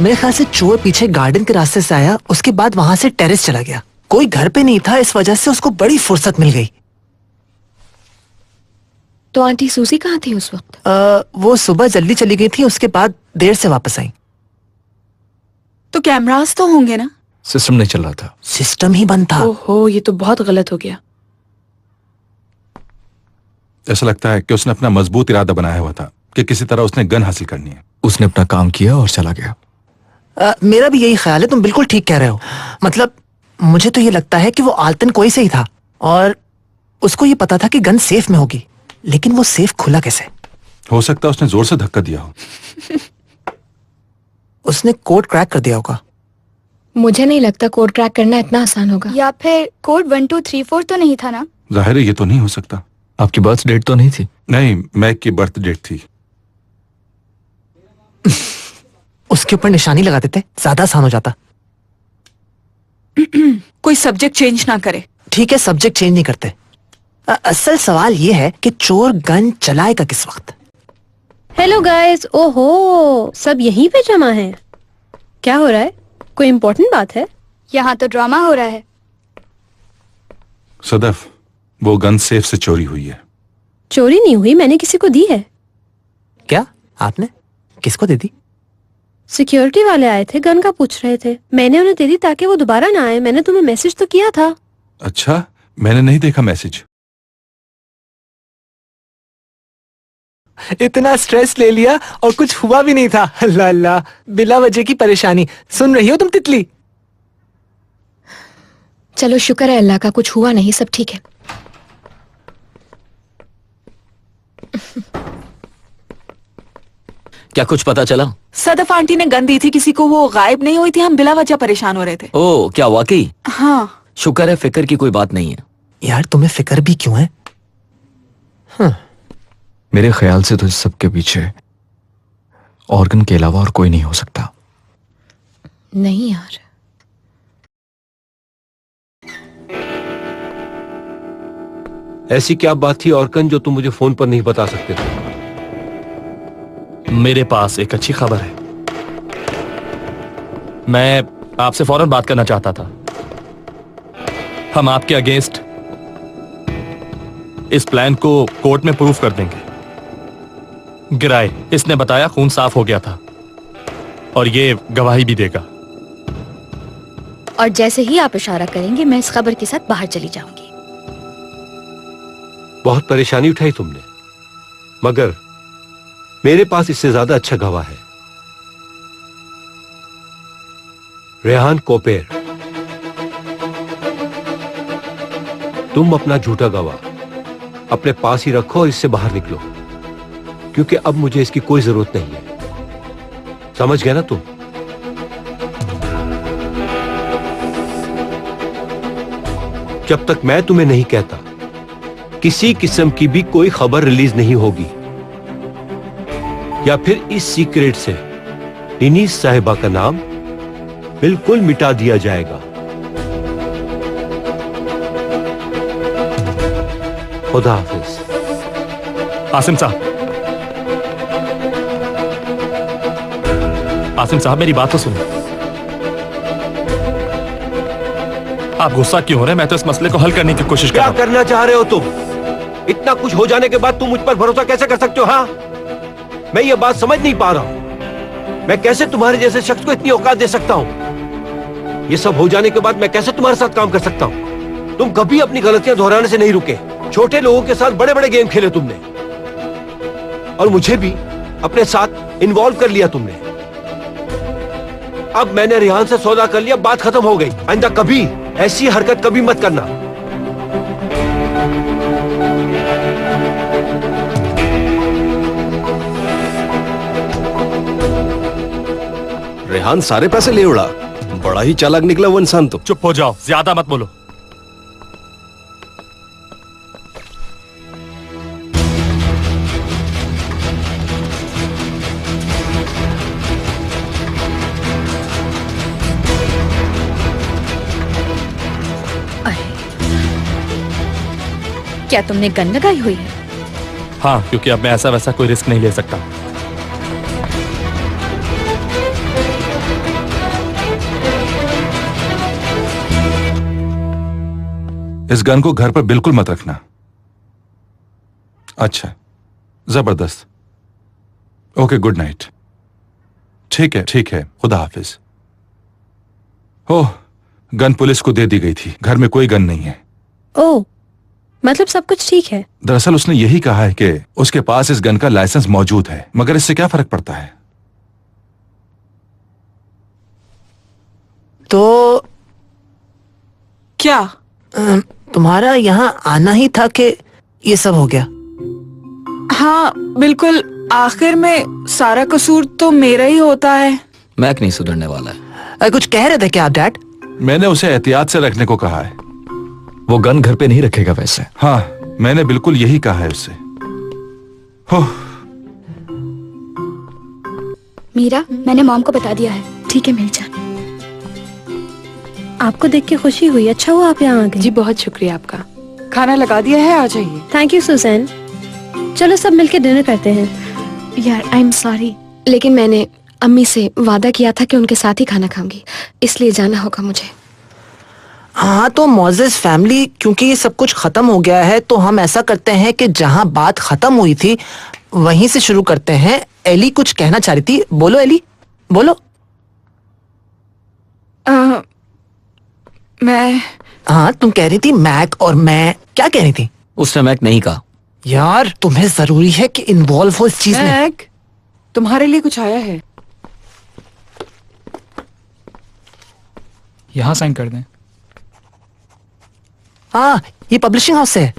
मेरे ख्याल से चोर पीछे गार्डन के रास्ते से आया, उसके बाद वहां से टेरेस चला गया। कोई घर पे नहीं था, इस वजह से उसको बड़ी फुर्सत मिल गई। तो आंटी सूजी कहाँ थी उस वक्त? वो सुबह जल्दी चली गई थी, उसके बाद देर से वापस आई। तो कैमरास तो होंगे ना? सिस्टम नहीं चल रहा था। सिस्टम ही बंद था। ओहो, ये तो बहुत गलत हो गया। ऐसा लगता है कि उसने अपना मजबूत इरादा बनाया हुआ था कि किसी तरह उसने गन हासिल करनी है। उसने अपना काम किया और चला गया। मेरा भी यही ख्याल है, तुम बिल्कुल ठीक कह रहे हो। मतलब मुझे तो ये लगता है कि वो आल्तन कोई से ही था और उसको ये पता था कि गन सेफ में होगी, लेकिन वो सेफ खुला कैसे? हो सकता है उसने जोर से धक्का दिया हो। उसने कोड क्रैक कर दिया होगा। मुझे नहीं लगता कोड क्रैक करना इतना आसान होगा। या फिर कोड 1 2 3 4 तो नहीं था ना? जाहिर है ये तो नहीं हो सकता। आपकी बर्थ डेट तो नहीं थी? नहीं, मैक की बर्थ डेट थी। उसके ऊपर निशानी लगा देते, ज्यादा आसान हो जाता। कोई सब्जेक्ट चेंज ना करे। ठीक है, सब्जेक्ट चेंज नहीं करते। असल सवाल ये है कि चोर गन चलाएगा किस वक्त? हेलो गाइस, ओहो, सब यहीं पे जमा हैं। क्या हो रहा है? कोई इम्पोर्टेंट बात है? यहाँ तो ड्रामा हो रहा है। सदफ, वो गन सेफ से चोरी हुई है। चोरी नहीं हुई, मैंने किसी को दी है। क्या? आपने किसको दे दी? सिक्योरिटी वाले आए थे, गन का पूछ रहे थे, मैंने उन्हें दे दी ताकि वो दोबारा ना आए। मैंने तुम्हें मैसेज तो किया था। अच्छा, मैंने नहीं देखा मैसेज। इतना स्ट्रेस ले लिया और कुछ हुआ भी नहीं था। अल्लाह अल्लाह, बिला वजह की परेशानी। सुन रही हो तुम तितली? चलो शुक्र है अल्लाह का, कुछ हुआ नहीं, सब ठीक है। क्या कुछ पता चला? सदफ आंटी ने गन दी थी किसी को, वो गायब नहीं हुई थी, हम बिला वजह परेशान हो रहे थे। ओह, क्या वाकई? हाँ। शुक्र है फिक्र की कोई बात नहीं है। यार तुम्हें फिक्र भी क्यों है? मेरे ख्याल से तो इस सब के पीछे ऑर्गन के अलावा और कोई नहीं हो सकता। नहीं यार, ऐसी क्या बात थी ऑर्गन जो तुम मुझे फोन पर नहीं बता सकते थे? मेरे पास एक अच्छी खबर है। मैं आपसे फौरन बात करना चाहता था। हम आपके अगेंस्ट इस प्लान को कोर्ट में प्रूफ कर देंगे। गिराए, इसने बताया खून साफ हो गया था और ये गवाही भी देगा। और जैसे ही आप इशारा करेंगे मैं इस खबर के साथ बाहर चली जाऊंगी। बहुत परेशानी उठाई तुमने, मगर मेरे पास इससे ज्यादा अच्छा गवाह है। रेहान कोपेर। तुम अपना झूठा गवाह अपने पास ही रखो और इससे बाहर निकलो, क्योंकि अब मुझे इसकी कोई जरूरत नहीं है। समझ गए ना तुम? जब तक मैं तुम्हें नहीं कहता किसी किस्म की भी कोई खबर रिलीज नहीं होगी या फिर इस सीक्रेट से इनीस साहिबा का नाम बिल्कुल मिटा दिया जाएगा। खुदा हाफिज। आसिम साहब, आसिम साहब मेरी बात तो सुनो। आप गुस्सा क्यों हो रहे हैं? मैं तो इस मसले को हल करने की कोशिश कर रहा हूं। क्या करना चाह रहे हो तुम? इतना कुछ हो जाने के बाद तुम मुझ पर भरोसा कैसे कर सकते हो? हाँ, मैं ये बात समझ नहीं पा रहा हूं। मैं कैसे तुम्हारे जैसे शख्स को इतनी औकात दे सकता हूं? ये सब हो जाने के बाद मैं कैसे तुम्हारे साथ काम कर सकता हूं? तुम कभी अपनी गलतियां दोहराने से नहीं रुके। छोटे लोगों के साथ बड़े बड़े गेम खेले तुमने और मुझे भी अपने साथ इन्वॉल्व कर लिया तुमने। अब मैंने रेहान से सौदा कर लिया, बात खत्म हो गई। आइंदा कभी ऐसी हरकत कभी मत करना। रेहान सारे पैसे ले उड़ा। बड़ा ही चालाक निकला वो इंसान तो। चुप हो जाओ, ज्यादा मत बोलो। क्या तुमने गन लगाई हुई है? हाँ, क्योंकि अब मैं ऐसा वैसा कोई रिस्क नहीं ले सकता। इस गन को घर पर बिल्कुल मत रखना। अच्छा, जबरदस्त। Okay, good night. ठीक है, खुदा हाफिज। ओह, गन पुलिस को दे दी गई थी। घर में कोई गन नहीं है। ओह, मतलब सब कुछ ठीक है। दरअसल उसने यही कहा है कि उसके पास इस गन का लाइसेंस मौजूद है, मगर इससे क्या फर्क पड़ता है? तो क्या? तुम्हारा यहाँ आना ही था कि ये सब हो गया? हाँ बिल्कुल, आखिर में सारा कसूर तो मेरा ही होता है। मैक नहीं सुधरने वाला है। कुछ कह रहे थे क्या आप डैड? मैंने उसे एहतियात से रखने को कहा है। वो गन घर पे नहीं रखेगा वैसे। हाँ, मैंने बिल्कुल यही कहा है उससे। हो, मीरा, मैंने मॉम को बता दिया है। ठीक है मेरी जान। आपको देख के खुशी हुई। अच्छा हुआ आप यहाँ आ गए। जी बहुत शुक्रिया आपका। खाना लगा दिया है, आ जाइए। Thank you Susan. चलो सब मिलके डिनर करते हैं। यार आई एम सॉरी, लेकिन मैंने अम्मी से वादा किया था कि उनके साथ ही खाना खाऊंगी, इसलिए जाना होगा मुझे। हाँ तो मोजेस फैमिली, क्योंकि ये सब कुछ खत्म हो गया है तो हम ऐसा करते हैं कि जहाँ बात खत्म हुई थी वहीं से शुरू करते हैं। एली कुछ कहना चाह रही थी, बोलो एली, बोलो। मैं हाँ, तुम कह रही थी मैक और मैं, क्या कह रही थी? उसने मैक नहीं कहा। यार तुम्हें जरूरी है कि इन्वॉल्व हो इस चीज में। मैक, तुम्हारे लिए कुछ आया है। यहां साइन कर दें। हाँ, ये पब्लिशिंग हाउस है।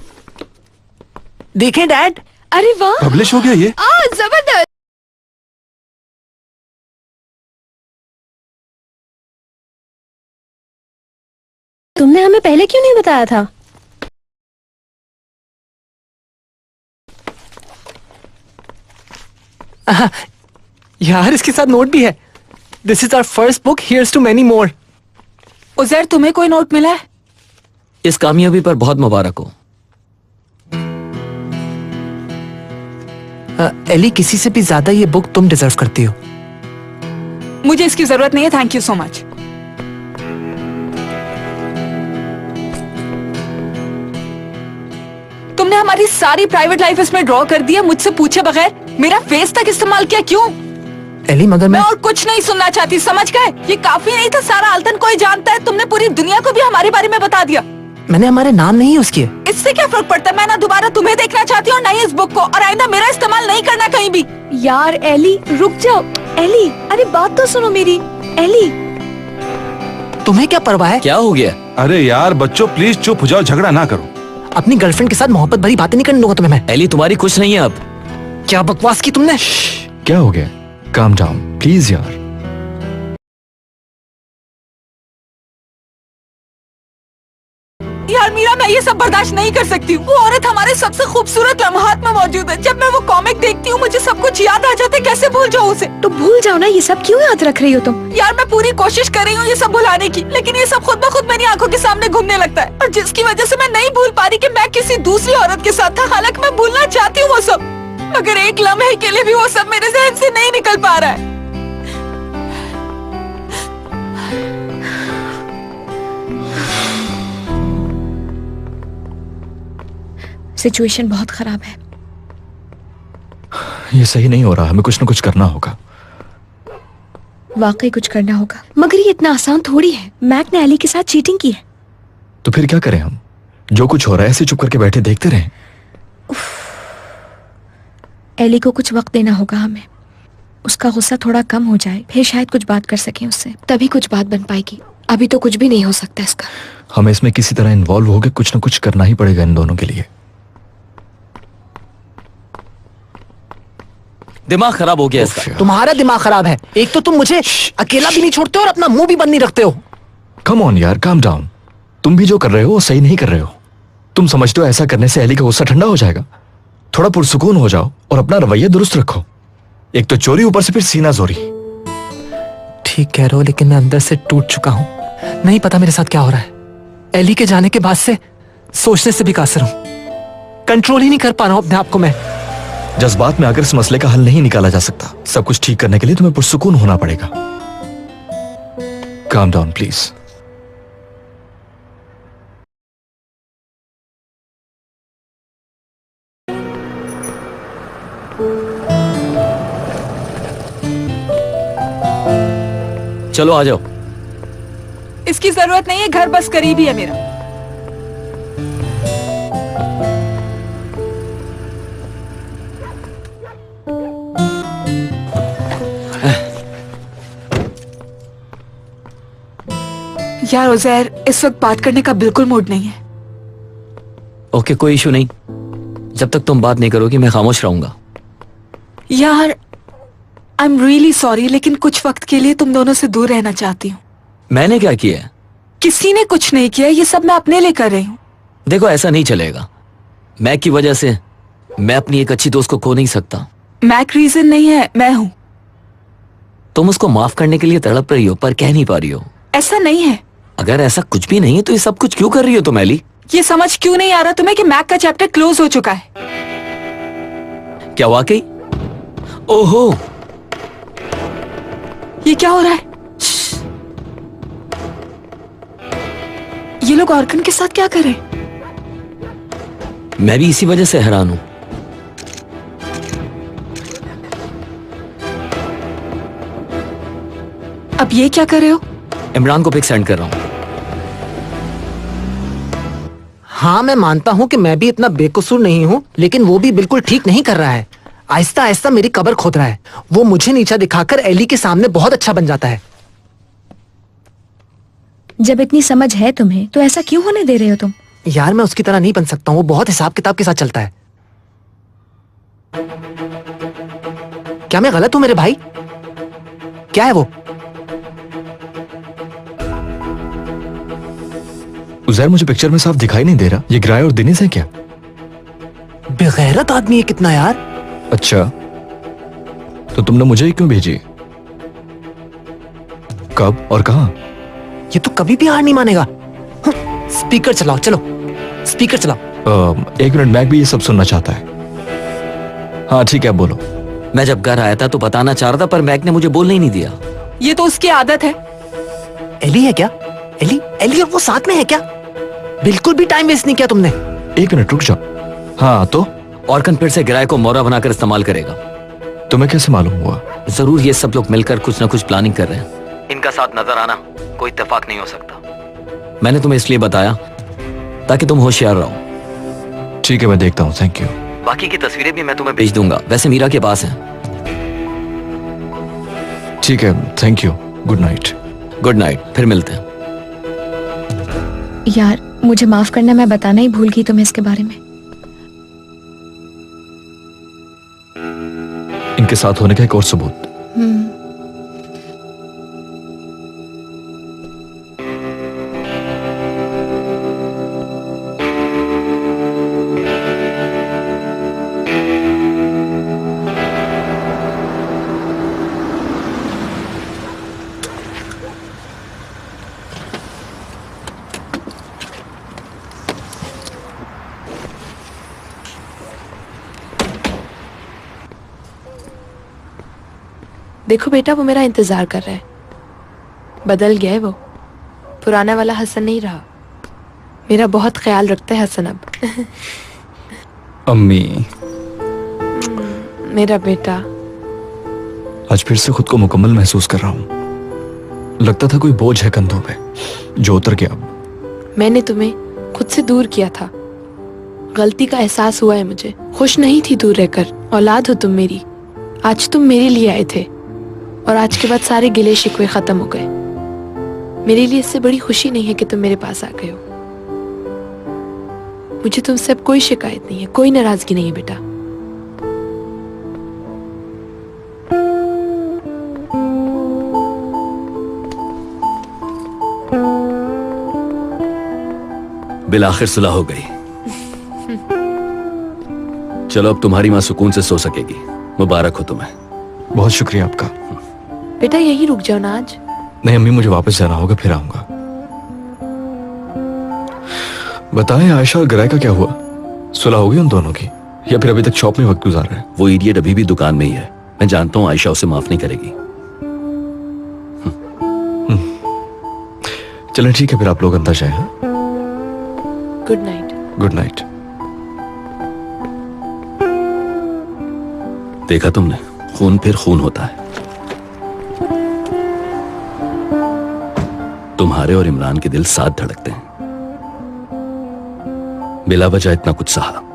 देखें डैड। अरे वाह, पब्लिश हो गया ये? जबरदस्त। तुमने हमें पहले क्यों नहीं बताया था? यार इसके साथ नोट भी है। This is our first book, here's to many more. Uzair, तुम्हें कोई नोट मिला है? इस कामयाबी पर बहुत मुबारक हो। एली, किसी से भी ज्यादा ये बुक तुम डिजर्व करती हो। मुझे इसकी जरूरत नहीं है, थैंक यू सो मच। तुमने हमारी सारी प्राइवेट लाइफ इसमें ड्रॉ कर दी है, मुझसे पूछे बगैर। मेरा फेस तक इस्तेमाल किया, क्यों? एली मगर मैं और कुछ नहीं सुनना चाहती, समझ गए? ये काफी नहीं था, सारा आल्तन कोई जानता है। तुमने पूरी दुनिया को भी हमारे बारे में बता दिया। मैंने हमारे नाम नहीं यूज किए। इससे क्या फर्क पड़ता है? मैं ना दोबारा तुम्हें देखना चाहती हूँ और ना ही इस बुक को, और आइंदा मेरा इस्तेमाल नहीं करना कहीं भी। यार एली रुक जाओ। एली, अरे बात तो सुनो मेरी। एली, तुम्हें क्या परवाह है? क्या हो गया? अरे यार बच्चों, प्लीज चुप हो जाओ, झगड़ा ना करो। अपनी गर्लफ्रेंड के साथ मोहब्बत भरी बातें नहीं करने दूंगा तुम्हें मैं। एली तुम्हारी कुछ नहीं है अब। क्या बकवास की तुमने? क्या हो गया? काम डाउन प्लीज यार। यार मीरा, मैं ये सब बर्दाश्त नहीं कर सकती हूँ। वो औरत हमारे सबसे खूबसूरत लम्हात में मौजूद है। जब मैं वो कॉमिक देखती हूँ मुझे सब कुछ याद आ जाता है। कैसे भूल जाऊँ उसे? तो भूल जाओ ना, ये सब क्यों याद रख रही हो तुम? यार मैं पूरी कोशिश कर रही हूँ ये सब भुलाने की, लेकिन ये सब खुद ब खुद मेरी आंखों के सामने घूमने लगता है, और जिसकी वजह से मैं नहीं भूल पा रही कि मैं किसी दूसरी औरत के साथ था। हालांकि मैं भूलना चाहती हूँ वो सब, मगर एक लम्हे के लिए भी वो सब मेरे जहन से नहीं निकल पा रहा है। सिचुएशन बहुत खराब है। ये सही नहीं हो रहा, हमें कुछ ना कुछ करना होगा। वाकई कुछ करना होगा, मगर ये इतना आसान थोड़ी है। मैक ने एली के साथ चीटिंग की है। तो फिर क्या करें हम? जो कुछ हो रहा है ऐसे चुप करके बैठे देखते रहें? एली को कुछ वक्त देना होगा हमें। उसका गुस्सा थोड़ा कम हो जाए, फिर शायद कुछ बात कर सकें उससे, तभी कुछ बात बन पाएगी। अभी तो कुछ भी नहीं हो सकता इसका। हमें इसमें किसी तरह इन्वॉल्व होकर कुछ ना कुछ करना ही पड़ेगा इन दोनों के लिए। दिमाग खराब हो गया इसका। तुम्हारा दिमाग खराब है। एक तो तुम मुझे अकेला भी नहीं छोड़ते और अपना मुंह भी बंद नहीं रखते हो। कम ऑन यार, काम डाउन। तुम भी जो कर रहे हो वो सही नहीं कर रहे हो। तुम समझते हो ऐसा करने से एली का गुस्सा ठंडा हो जाएगा? थोड़ा पुरसुकून हो जाओ और अपना रवैया दुरुस्त रखो। एक तो चोरी, ऊपर से फिर सीना जोरी। ठीक कह रहे हो, लेकिन मैं अंदर से टूट चुका हूँ। नहीं पता मेरे साथ क्या हो रहा है। एली के जाने के बाद से सोचने से भी कासर हूँ। कंट्रोल ही नहीं कर पा रहा हूँ अपने आप को मैं। जज्बात में आकर इस मसले का हल नहीं निकाला जा सकता। सब कुछ ठीक करने के लिए तुम्हें पुरसुकून होना पड़ेगा। Calm down please. चलो आ जाओ। इसकी जरूरत नहीं है, घर बस करीब ही है मेरा। यार उजैर, इस वक्त बात करने का बिल्कुल मूड नहीं है। ओके, कोई इशू नहीं। जब तक तुम बात नहीं करोगी मैं खामोश रहूंगा। यार आई एम रियली सॉरी, लेकिन कुछ वक्त के लिए तुम दोनों से दूर रहना चाहती हूँ। मैंने क्या किया है? किसी ने कुछ नहीं किया, ये सब मैं अपने लिए कर रही हूँ। देखो, ऐसा नहीं चलेगा। मैक की वजह से मैं अपनी एक अच्छी दोस्त को खो नहीं सकता। मैक रीजन नहीं है, मैं हूँ। तुम उसको माफ करने के लिए तड़प रही हो पर कह नहीं पा रही हो। ऐसा नहीं है। अगर ऐसा कुछ भी नहीं है तो ये सब कुछ क्यों कर रही हो तुम एली? ये समझ क्यों नहीं आ रहा तुम्हें कि मैक का चैप्टर क्लोज हो चुका है? क्या वाकई? ओहो, ये क्या हो रहा है? ये लोग ऑर्गन के साथ क्या कर रहे हैं? मैं भी इसी वजह से हैरान हूं। अब ये क्या कर रहे हो? इमरान को पिक सेंड कर रहा हूं। हाँ, मैं मानता हूँ कि मैं भी इतना बेकसूर नहीं हूँ, लेकिन वो भी बिल्कुल ठीक नहीं कर रहा है। आहिस्ता आहिस्ता मेरी कब्र खोद रहा है। वो मुझे नीचा दिखाकर एली के सामने बहुत अच्छा बन जाता है। जब इतनी समझ है तुम्हें तो ऐसा क्यों होने दे रहे हो तुम? यार, मैं उसकी तरह नहीं बन सकता हूँ। वो बहुत हिसाब किताब के साथ चलता है। क्या मैं गलत हूँ मेरे भाई? क्या है वो? उज़ैर, मुझे पिक्चर में साफ दिखाई नहीं दे रहा। ये गिराए और दिनेश है क्या? बेगैरत आदमी है कितना यार। अच्छा, तो तुमने मुझे ही क्यों भेजी? कब और कहां? ये तो कभी भी हार नहीं मानेगा। स्पीकर चलाओ, चलो स्पीकर चलाओ। एक मिनट, मैक भी ये सब सुनना चाहता है। हाँ ठीक है, बोलो। मैं जब घर आया था तो बताना चाह रहा था पर मैक ने मुझे बोलने ही नहीं दिया। ये तो उसकी आदत है। एली है क्या? एली एली और वो साथ में है क्या? बिल्कुल भी टाइम वेस्ट नहीं किया तुमने। एक मिनट रुक जाओ। हाँ तो? ऑर्कन फिर से गिराए को मोरा बनाकर इस्तेमाल करेगा। तुम्हें कैसे मालूम हुआ? जरूर ये सब लोग मिलकर कुछ ना कुछ प्लानिंग कर रहे हैं। इनका साथ नजर आना कोई इत्तेफाक नहीं हो सकता। मैंने तुम्हें इसलिए बताया ताकि तुम होशियार रहो। ठीक है, मैं देखता हूँ। Thank you. बाकी की तस्वीरें भी मैं तुम्हें भेज दूंगा, वैसे मीरा के पास है। ठीक है, thank you. Good night. Good night, फिर मिलते हैं। यार मुझे माफ करना, मैं बताना ही भूल गई तुम्हें इसके बारे में। इनके साथ होने का एक और सबूत। देखो बेटा, वो मेरा इंतजार कर रहा है। बदल गया है वो, पुराना वाला हसन नहीं रहा। मेरा बहुत ख्याल रखता है हसन अब। अम्मी, मेरा बेटा। आज फिर से खुद को मुकम्मल महसूस कर रहा हूँ। लगता था कोई बोझ है कंधों पे, जो उतर गया अब। मैंने तुम्हें खुद से दूर किया था, गलती का एहसास हुआ है मुझे। खुश नहीं थी दूर रहकर। औलाद हो तुम मेरी। आज तुम मेरे लिए आए थे और आज के बाद सारे गिले शिकवे खत्म हो गए। मेरे लिए इससे बड़ी खुशी नहीं है कि तुम मेरे पास आ गए हो। मुझे तुमसे अब कोई शिकायत नहीं है, कोई नाराजगी नहीं है बेटा। बिलाखिर सुलह हो गई। चलो अब तुम्हारी मां सुकून से सो सकेगी। मुबारक हो तुम्हें। बहुत शुक्रिया आपका। बेटा यहीं रुक जाओ ना आज। नहीं अम्मी, मुझे वापस जाना होगा, फिर आऊंगा। बताएं आयशा और गिराए का क्या हुआ? सुलह हो गई उन दोनों की या फिर अभी तक शॉप में वक्त गुजार रहे हैं? वो इडियट अभी भी दुकान में ही है। मैं जानता हूं आयशा उसे माफ नहीं करेगी। चलें ठीक है, फिर आप लोग अंदर जाएं। हाँ? Good night. Good night. देखा तुमने, खून फिर खून होता है। तुम्हारे और इमरान के दिल साथ धड़कते हैं। बिला वजह इतना कुछ सहा।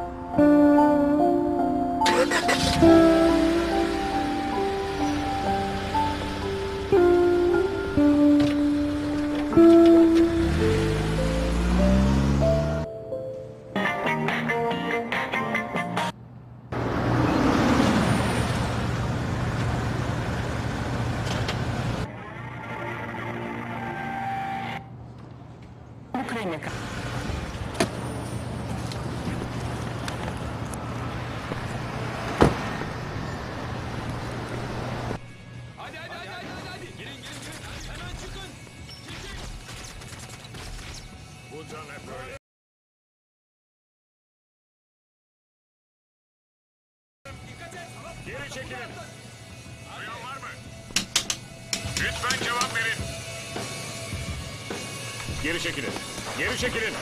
Lütfen cevap verin. Geri çekilin. Geri çekilin.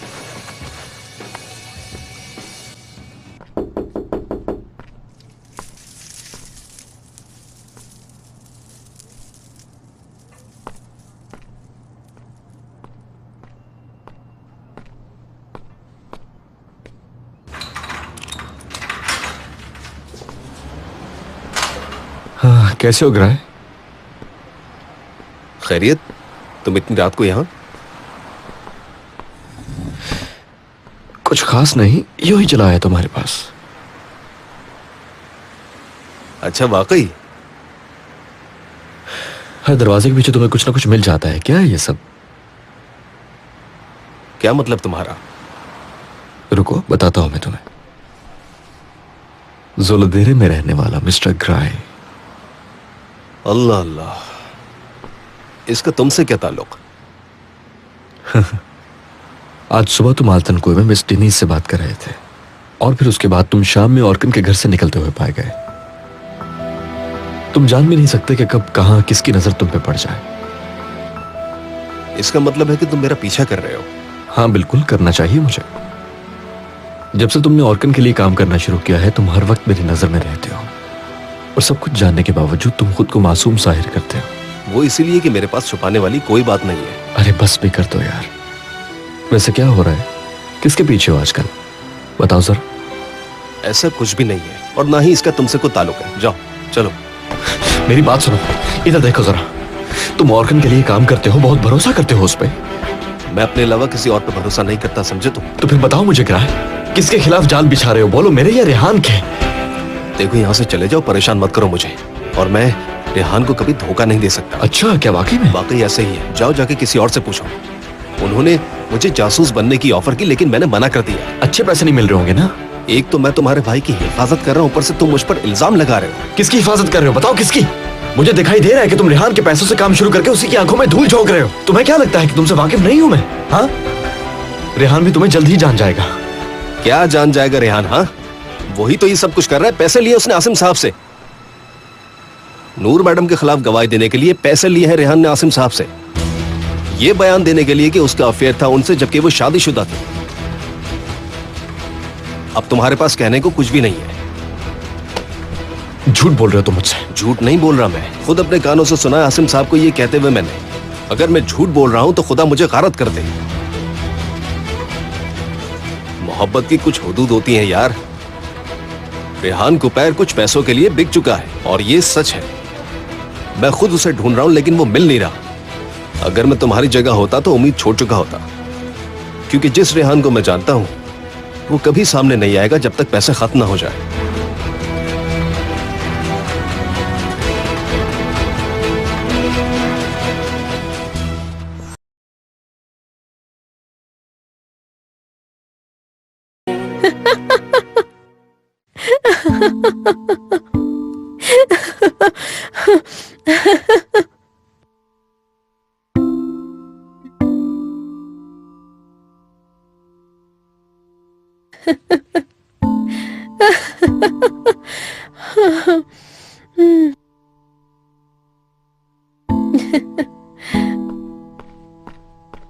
हाँ, कैसे हो गया है? खैरियत? तुम इतनी रात को यहां? कुछ खास नहीं, यूं ही चला आया तुम्हारे पास। अच्छा, वाकई? हर दरवाजे के पीछे तुम्हें कुछ ना कुछ मिल जाता है। क्या है ये सब? क्या मतलब तुम्हारा? रुको, बताता हूं मैं तुम्हें। जोलदेरे में रहने वाला मिस्टर ग्राय। अल्लाह अल्लाह, इसका तुमसे क्या ताल्लुक? आज सुबह तुम आल्तन कुएं में मिस डिनीज से बात कर रहे थे और फिर उसके बाद तुम शाम में ऑर्कन के घर से निकलते हुए पाए गए। तुम जान भी नहीं सकते कि कब कहां किसकी नजर तुम पे पड़ जाए। इसका मतलब है कि तुम मेरा पीछा कर रहे हो? हाँ, बिल्कुल करना चाहिए मुझे। जब से तुमने ऑर्कन के लिए काम करना शुरू किया है, तुम हर वक्त मेरी नजर में रहते हो और सब कुछ जानने के बावजूद तुम खुद को मासूम जाहिर करते हो। वो इसीलिए कि मेरे पास छुपाने वाली कोई बात नहीं है। अरे बस भी कर दो यार। वैसे क्या हो रहा है? किसके पीछे हो आजकल? बताओ जरा। ऐसा कुछ भी नहीं है और ना ही इसका तुमसे कोई ताल्लुक है। जाओ, चलो। मेरी बात सुनो, इधर देखो जरा। तुम ऑर्कन के लिए काम करते हो, बहुत भरोसा करते हो उस पे। मैं अपने अलावा किसी और पे भरोसा नहीं करता, समझे तुम? तो फिर बताओ मुझे क्या है? किसके खिलाफ जाल बिछा रहे हो? बोलो, मेरे या रेहान के? देखो, यहाँ से चले जाओ, परेशान मत करो मुझे। और मैं रेहान को कभी धोखा नहीं दे सकता। अच्छा, क्या वाकई में? वाकई ऐसे ही है। जाओ, जाके किसी और से पूछो। उन्होंने मुझे जासूस बनने की ऑफर की, लेकिन मैंने मना कर दिया। अच्छे पैसे नहीं मिल रहे होंगे ना? एक तो मैं तुम्हारे भाई की हिफाजत कर रहा हूँ, ऊपर से तुम मुझ पर इल्जाम लगा रहे हो। किसकी हिफाजत कर रहे हो? बताओ किसकी? मुझे दिखाई दे रहा है कि तुम रेहान के पैसों से काम शुरू करके उसी की आंखों में धूल झोंक रहे हो। तुम्हें क्या लगता है कि तुमसे वाकिफ नहीं हूं मैं? हाँ, रेहान भी तुम्हें जल्द ही जान जाएगा। क्या जान जाएगा रेहान? हाँ, वही तो ये सब कुछ कर रहा है। पैसे लिए उसने आसिम साहब से। नूर मैडम के खिलाफ गवाही देने के लिए पैसे लिए हैं रेहान ने आसिम साहब से, ये बयान देने के लिए कि उसका अफेयर था उनसे जबकि वो शादीशुदा थे। अब तुम्हारे पास कहने को कुछ भी नहीं है। झूठ बोल रहे हो तुम मुझसे? झूठ नहीं बोल रहा, मैं खुद अपने कानों से सुना है आसिम साहब को ये कहते हुए मैंने। अगर मैं झूठ बोल रहा हूं तो खुदा मुझे गारत कर दे। मोहब्बत की कुछ हुदूद होती हैं यार। रेहान कुपैर कुछ पैसों के लिए बिक चुका है और ये सच है। मैं खुद उसे ढूंढ रहा हूं लेकिन वो मिल नहीं रहा। अगर मैं तुम्हारी जगह होता तो उम्मीद छोड़ चुका होता, क्योंकि जिस रेहान को मैं जानता हूं वो कभी सामने नहीं आएगा जब तक पैसे खत्म ना हो जाए।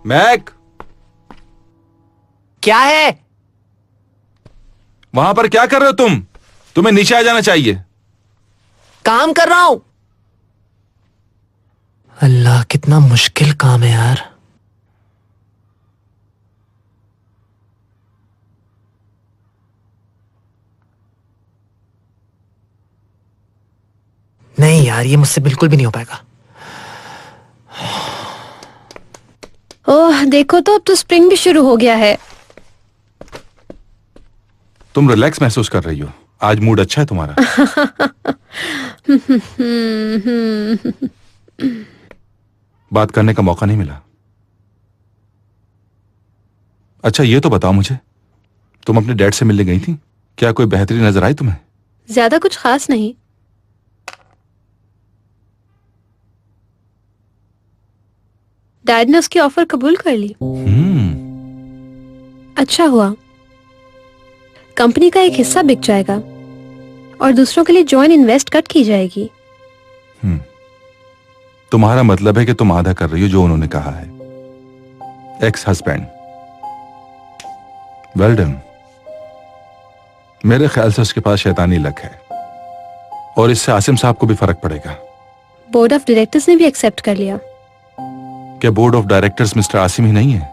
मैक, क्या है? वहां पर क्या कर रहे हो तुम? तुम्हें नीचे आ जाना चाहिए। काम कर रहा हूं। अल्लाह, कितना मुश्किल काम है यार। नहीं यार, ये मुझसे बिल्कुल भी नहीं हो पाएगा। ओह देखो तो, अब तो स्प्रिंग भी शुरू हो गया है। तुम रिलैक्स महसूस कर रही हो, आज मूड अच्छा है तुम्हारा। बात करने का मौका नहीं मिला। अच्छा ये तो बताओ मुझे, तुम अपने डैड से मिलने गई थी, क्या कोई बेहतरी नजर आई तुम्हें? ज्यादा कुछ खास नहीं। डैड ने उसकी ऑफर कबूल कर ली। अच्छा हुआ, कंपनी का एक हिस्सा बिक जाएगा और दूसरों के लिए जॉइंट इन्वेस्ट कट की जाएगी। तुम्हारा मतलब है कि तुम आधा कर रही हो जो उन्होंने कहा है। Ex husband, well done. मेरे ख्याल से उसके पास शैतानी लक है और इससे आसिम साहब को भी फर्क पड़ेगा। बोर्ड ऑफ डायरेक्टर्स ने भी एक्सेप्ट कर लिया। क्या board of directors mister Asim ही नहीं है?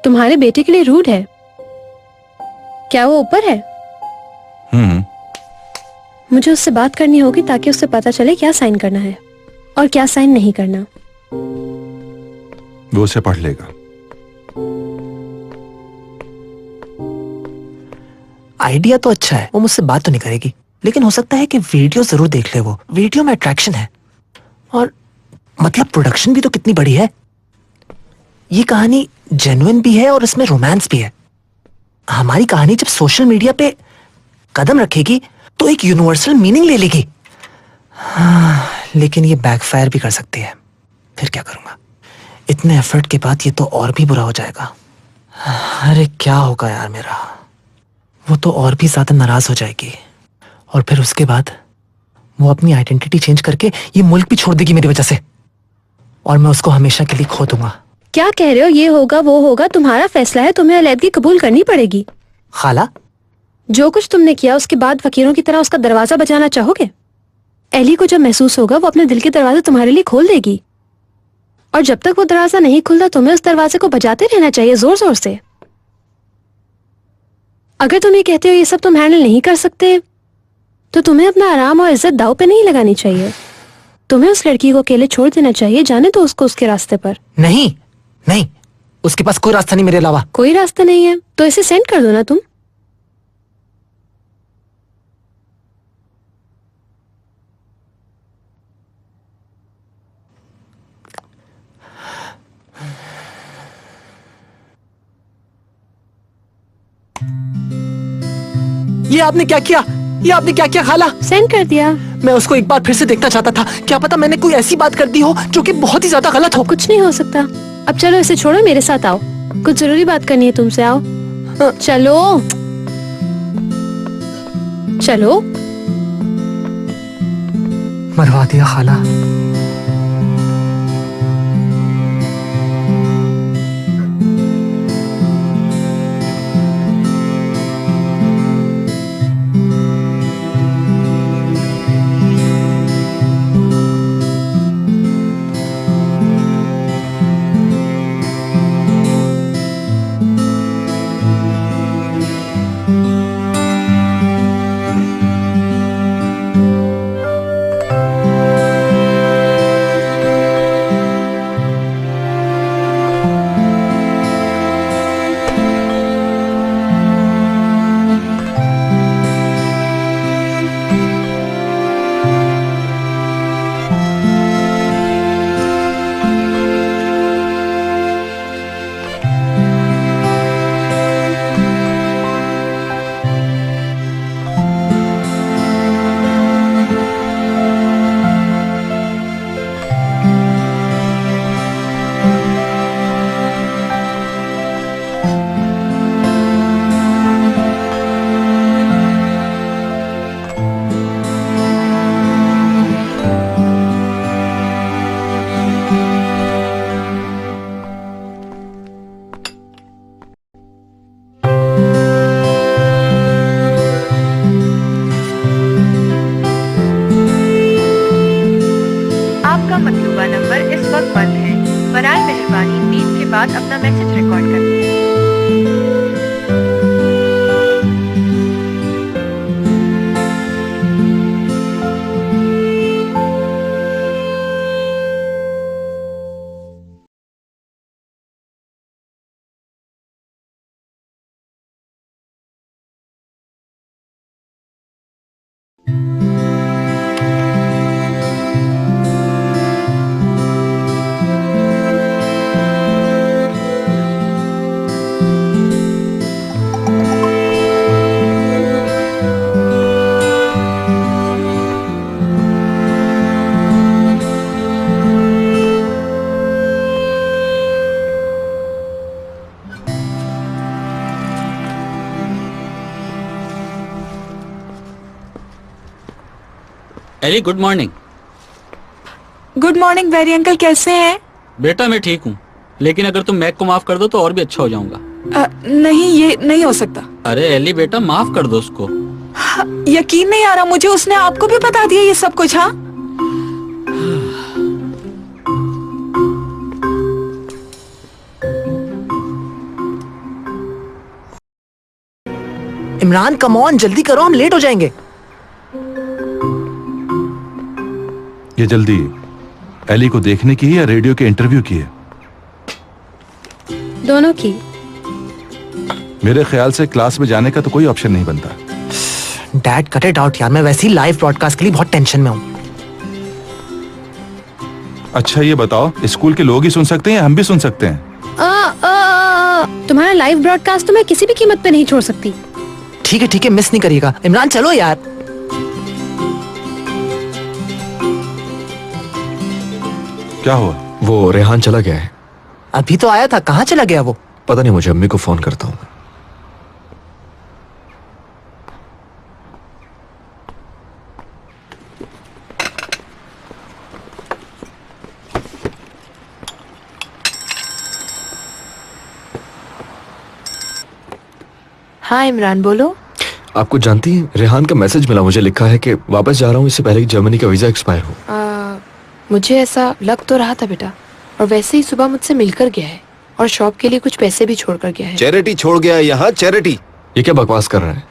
तुम्हारे बेटे के लिए रूड है। क्या वो ऊपर है? मुझे उससे बात करनी होगी ताकि उससे पता चले क्या साइन करना है और क्या साइन नहीं करना। वो उसे पढ़ लेगा। आइडिया तो अच्छा है, वो मुझसे बात तो नहीं करेगी, लेकिन हो सकता है कि वीडियो जरूर देख ले। वो वीडियो में अट्रैक्शन है और मतलब प्रोडक्शन भी तो कितनी बड़ी है। ये कहानी जेन्युइन भी है और इसमें रोमांस भी है। हमारी कहानी जब सोशल मीडिया पे कदम रखेगी तो एक यूनिवर्सल मीनिंग ले लेगी। लेकिन ये बैकफायर भी कर सकती है। फिर क्या करूंगा? इतने एफर्ट के बाद ये तो और भी बुरा हो जाएगा। अरे क्या होगा यार मेरा? वो तो और भी ज्यादा नाराज हो जाएगी और फिर उसके बाद वो अपनी आइडेंटिटी चेंज करके ये मुल्क भी छोड़ देगी मेरी वजह से और मैं उसको हमेशा के लिए खो दूंगा। क्या कह रहे हो? ये होगा वो होगा, तुम्हारा फैसला है, तुम्हें अलैदगी कबूल करनी पड़ेगी। खाला, जो कुछ तुमने किया उसके बाद फकीरों की तरह उसका दरवाजा बजाना चाहोगे? एली को जब महसूस होगा वो अपने दिल के दरवाजे तुम्हारे लिए खोल देगी और जब तक वो दरवाजा नहीं खुलता तुम्हें उस दरवाजे को बजाते रहना चाहिए जोर जोर से। अगर तुम ये कहते हो ये सब तुम हैंडल नहीं कर सकते तो तुम्हें अपना आराम और इज्जत दाव पे नहीं लगानी चाहिए। तुम्हें उस लड़की को अकेले छोड़ देना चाहिए, जाने तो उसको उसके रास्ते पर। नहीं नहीं, उसके पास कोई रास्ता नहीं मेरे अलावा। कोई रास्ता नहीं है तो इसे सेंड कर दो ना तुम। ये आपने क्या किया? ये आपने क्या किया खाला? सेंड कर दिया। मैं उसको एक बार फिर से देखना चाहता था। क्या पता मैंने कोई ऐसी बात कर दी हो जो कि बहुत ही ज्यादा गलत हो। कुछ नहीं हो सकता। अब चलो इसे छोड़ो, मेरे साथ आओ, कुछ जरूरी बात करनी है तुमसे। आओ चलो चलो। मरवा दिया खाला। अपना मैसेज रिकॉर्ड करते हैं। Ellie good morning. Good morning very uncle, कैसे हैं? बेटा मैं ठीक हूँ, लेकिन अगर तुम मैक को माफ कर दो तो और भी अच्छा हो जाऊंगा। नहीं, ये नहीं हो सकता। अरे एली बेटा माफ कर दो उसको। यकीन नहीं आ रहा मुझे, उसने आपको भी बता दिया ये सब कुछ? हाँ, इमरान कम ऑन, जल्दी करो, हम लेट हो जाएंगे। ये जल्दी एली को देखने की है या रेडियो के इंटरव्यू की है? दोनों की। मेरे ख्याल से क्लास में जाने का तो कोई ऑप्शन नहीं बनता। डैड कट इट आउट यार, मैं वैसे ही लाइव ब्रॉडकास्ट के लिए बहुत टेंशन में हूँ। अच्छा ये बताओ, स्कूल के लोग ही सुन सकते हैं या हम भी सुन सकते हैं? तुम्हारा लाइव ब्रॉडकास्ट तो मैं किसी भी कीमत पे नहीं छोड़ सकती। ठीक है, मिस नहीं करिएगा। इमरान चलो यार। क्या हुआ? वो रेहान चला गया है। अभी तो आया था, कहाँ चला गया वो? पता नहीं, मुझे अम्मी को फोन करता हूँ। हाँ इमरान बोलो। आप कुछ जानती हैं, रेहान का मैसेज मिला मुझे, लिखा है कि वापस जा रहा हूँ इससे पहले कि जर्मनी का वीजा एक्सपायर हो। मुझे ऐसा लग तो रहा था बेटा, और वैसे ही सुबह मुझसे मिलकर गया है और शॉप के लिए कुछ पैसे भी छोड़ कर गया है। चैरिटी छोड़ गया है यहाँ, चैरिटी। ये क्या बकवास कर रहा है?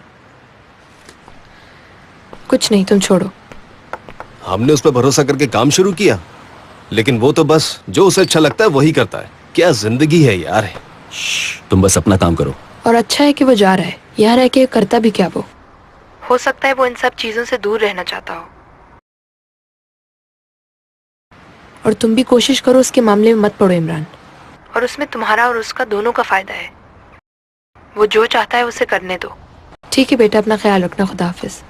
कुछ नहीं, तुम छोड़ो। हमने उस पर भरोसा करके काम शुरू किया, लेकिन वो तो बस जो उसे अच्छा लगता है वही करता है। क्या जिंदगी है यार। तुम बस अपना काम करो। और अच्छा है कि वो जा रहा है, यहाँ रह के करता भी क्या वो। हो सकता है वो इन सब चीजों से दूर रहना चाहता हो, और तुम भी कोशिश करो उसके मामले में मत पड़ो इमरान। और उसमें तुम्हारा और उसका दोनों का फायदा है। वो जो चाहता है उसे करने दो। ठीक है बेटा, अपना ख्याल रखना। खुदा हाफिज।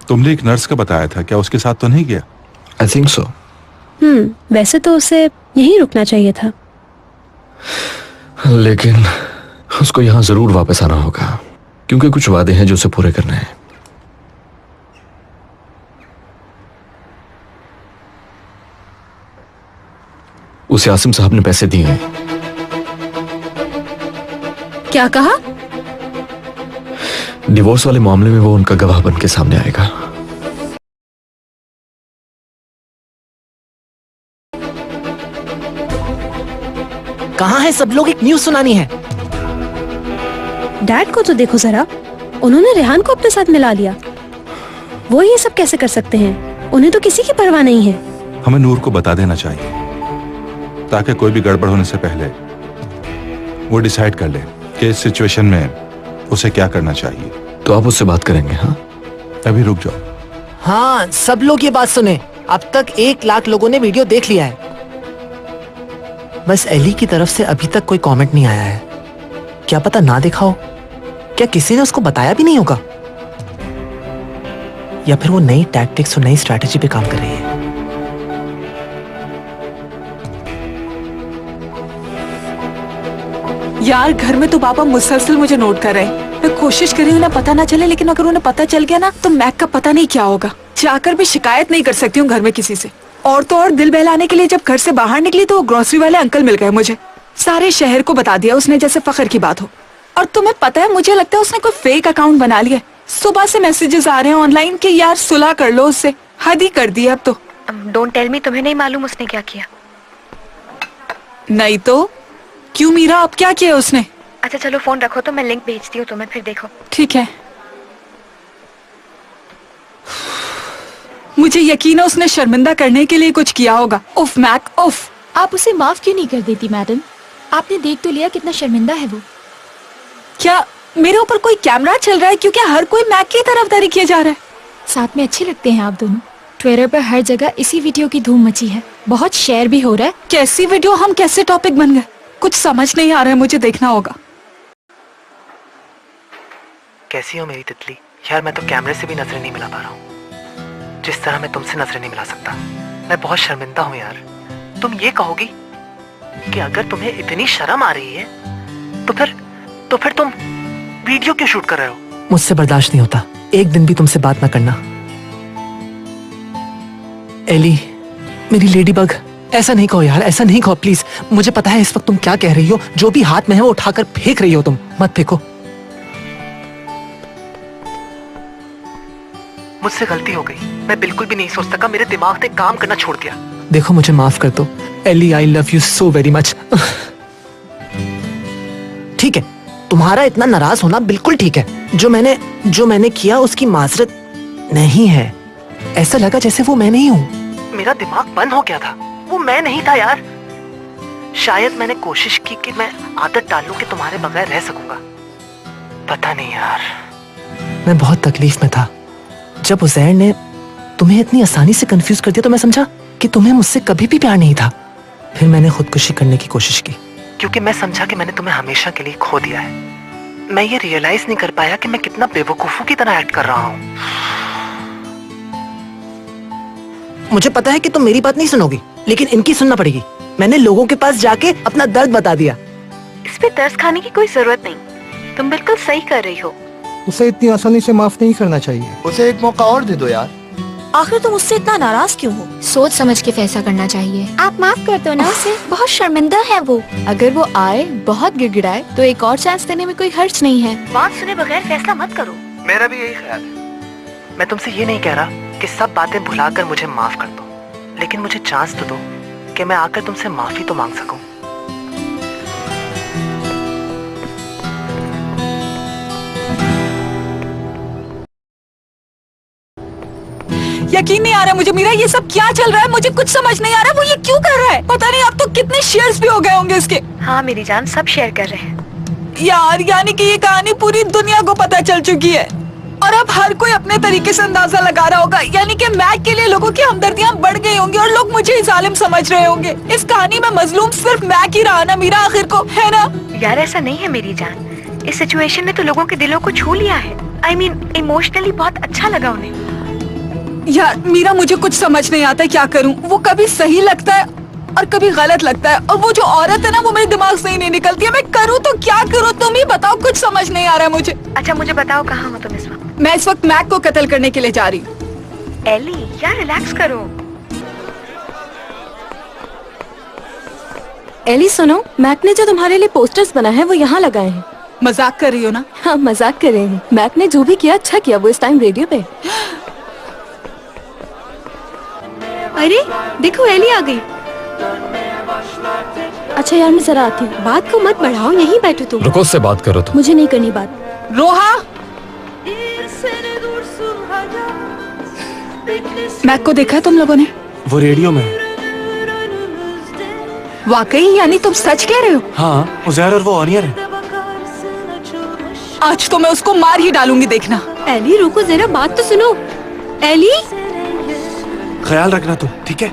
तुमने एक नर्स का बताया था, क्या उसके साथ तो नहीं गया? I think so. वैसे तो उसे यहीं रुकना चाहिए था, लेकिन उसको यहाँ जरूर वापस आना होगा, क्योंकि कुछ वादे हैं जो उसे पूरे करने हैं। उसे आसिम साहब ने पैसे दिए हैं। क्या कहा? डिवोर्स वाले मामले में वो उनका गवाह बन के सामने आएगा। कहाँ है सब लोग? एक न्यूज़ सुनानी है। डैड को तो देखो जरा, उन्होंने रेहान को अपने साथ मिला लिया। वो ये सब कैसे कर सकते हैं? उन्हें तो किसी की परवाह नहीं है। हमें नूर को बता देना चाहिए, ताकि कोई भी गड़बड़ होने से पहले वो डिसाइड कर ले कि इस सिचुएशन में उसे क्या करना चाहिए। तो आप उससे बात करेंगे? हाँ, अभी रुक जाओ। हाँ, सब लोग ये बात सुने। अब तक 1 लाख लोगों ने वीडियो देख लिया है। बस एली की तरफ से अभी तक कोई कमेंट नहीं आया है। क्या पता ना देखा हो? क्या किसी ने उसको बताया भी नहीं होगा? या फिर वो नई टैक्टिक्स और नई स्ट्रैटेजी पे काम कर रही है? यार घर में तो पापा मुसलसल मुझे नोट कर रहे हैं। मैं कोशिश कर रही हूँ उन्हें पता ना चले, लेकिन अगर उन्हें पता चल गया ना तो मैक का पता नहीं क्या होगा। जाकर भी शिकायत नहीं कर सकती हूँ घर में किसी से। और तो और दिल बहलाने के लिए जब घर से बाहर निकली तो वो ग्रोसरी वाले अंकल मिल गए मुझे। सारे शहर को बता दिया उसने, जैसे फखर की बात हो। और तुम्हें पता है, मुझे लगता है उसने कोई फेक अकाउंट बना लिया। सुबह से मैसेजेस आ रहे हैं ऑनलाइन कि यार सुलह कर लो उससे। हद ही कर दी अब तो। डोंट टेल मी, तुम्हें नहीं मालूम उसने क्या किया? नहीं तो क्यों मीरा, अब क्या किया उसने? अच्छा चलो फोन रखो, तो मैं लिंक भेजती हूँ तुम्हें, फिर देखो। ठीक है। मुझे यकीन है उसने शर्मिंदा करने के लिए कुछ किया होगा। उफ मैक उफ। आप उसे माफ क्यों नहीं कर देती मैडम? आपने देख तो लिया कितना शर्मिंदा है वो। क्या मेरे ऊपर कोई कैमरा चल रहा है? क्योंकि हर कोई मैक की तरफदारी किए जा रहा है। साथ में अच्छे लगते हैं आप दोनों। ट्विटर पर हर जगह इसी वीडियो की धूम मची है, बहुत शेयर भी हो रहा है। कैसी वीडियो? हम कैसे टॉपिक बन गए? कुछ समझ नहीं आ रहा है, मुझे देखना होगा। कैसी हो मेरी तितली? यार मैं तो कैमरे से भी नजरें नहीं मिला पा रहा हूँ, जिस तरह मैं तुमसे नजरें नहीं मिला सकता। मैं बहुत शर्मिंदा हूँ यार। तुम ये कहोगी कि अगर तुम्हें इतनी शर्म आ रही है तो फिर तुम वीडियो क्यों शूट कर रहे हो? मुझसे बर्दाश्त नहीं होता एक दिन भी तुमसे बात ना करना। एली, मेरी लेडी बग, ऐसा नहीं कहो यार, ऐसा नहीं कहो प्लीज। मुझे पता है इस वक्त तुम क्या कह रही हो, जो भी हाथ में है वो उठाकर फेंक रही हो तुम। मत फेंको। मुझसे गलती हो गई, मैं बिल्कुल भी नहीं सोच सका, मेरे दिमाग ने काम करना छोड़ दिया। देखो मुझे माफ कर दो Ellie, I love you so very much. ठीक है, तुम्हारा इतना नाराज होना बिल्कुल ठीक है। जो मैंने किया उसकी माजरत नहीं है। ऐसा लगा जैसे वो मैं नहीं हूँ। मेरा दिमाग बंद हो गया था, वो मैं नहीं था यार। शायद मैंने कोशिश की कि मैं आदत डाल लूं कि तुम्हारे बगैर रह सकूंगा। पता नहीं यार, मैं बहुत तकलीफ में था। जब उज़ैर ने तुम्हें इतनी आसानी से कंफ्यूज कर दिया तो मैं समझा कि तुम्हें मुझसे कभी भी प्यार नहीं था। फिर मैंने खुदकुशी करने की कोशिश की क्योंकि मैं समझा कि मैंने तुम्हें हमेशा के लिए खो दिया है। मैं ये रियलाइज नहीं कर पाया कि मैं कितना बेवकूफों की तरह एक्ट कर रहा हूँ। मुझे पता है कि तुम मेरी बात नहीं सुनोगी, लेकिन इनकी सुनना पड़ेगी। मैंने लोगों के पास जाके अपना दर्द बता दिया। इस पे तरस खाने की कोई जरूरत नहीं, तुम बिल्कुल सही कर रही हो। उसे इतनी आसानी से माफ नहीं करना चाहिए, उसे एक मौका और दे दो यार। आखिर तुम उससे इतना नाराज क्यों हो? सोच समझ के फैसला करना चाहिए। आप माफ कर दो ना उसे, बहुत शर्मिंदा है वो। अगर वो आए, बहुत गिड़गिड़ाए, तो एक और चांस देने में कोई हर्ज नहीं है। बात सुने बगैर फैसला मत करो। मेरा भी यही ख्याल है। मैं तुमसे ये नहीं कह रहा कि सब बातें भुलाकर मुझे माफ कर दो, लेकिन मुझे चांस तो दो कि मैं आकर तुमसे माफी तो मांग सकूं। यकीन नहीं आ रहा मुझे मीरा, ये सब क्या चल रहा है? मुझे कुछ समझ नहीं आ रहा, वो ये क्यों कर रहा है? पता नहीं अब तो कितने शेयर्स भी हो गए होंगे इसके। हाँ मेरी जान, सब शेयर कर रहे हैं। यार, यानी कि ये कहानी पूरी दुनिया को पता चल चुकी है और अब हर कोई अपने तरीके से अंदाजा लगा रहा होगा। यानी कि मैक के लिए लोगों की हमदर्दियां बढ़ गई होंगी और लोग मुझे ही जालिम समझ रहे होंगे। इस कहानी में मजलूम सिर्फ मैक ही रहा ना मीरा, आखिर को, है ना? यार ऐसा नहीं है मेरी जान, इस सिचुएशन ने तो लोगों के दिलों को छू लिया है। I mean, इमोशनली बहुत अच्छा लगा उन्हें। यार मीरा, मुझे कुछ समझ नहीं आता क्या करूं। वो कभी सही लगता है और कभी गलत लगता है, और वो जो औरत है ना, वो मेरे दिमाग से ही नहीं निकलती है। मैं करूं तो क्या करूं, तुम ही बताओ, कुछ समझ नहीं आ रहा है मुझे। अच्छा मुझे बताओ, कहाँ हो तुम इस वक्त? मैं इस वक्त मैक को कत्ल करने के लिए जा रही हूँ। एली यार रिलैक्स करो। एली सुनो, मैक ने जो तुम्हारे लिए पोस्टर्स बनाए हैं वो यहाँ लगाए हैं। मजाक कर रही हो ना? हाँ मजाक कर रहे हैं। मैक ने जो भी किया अच्छा किया, वो इस टाइम रेडियो पे। अरे देखो एली आ गई। अच्छा यार मैं जरा आती हूँ। बात को मत बढ़ाओ, यहीं बैठो तुम। रुको, उससे बात करो तुम। मुझे नहीं करनी बात। रोहा, मैक को देखा है तुम लोगों ने? वो रेडियो में है। वाकई? यानी तुम सच कह रहे हो? हाँ, उज़ैर और वो ऑनियर है। आज तो मैं उसको मार ही डालूंगी, देखना। एली रुको जरा, बात तो सुनो। एली ख्याल रखना तुम, ठीक है?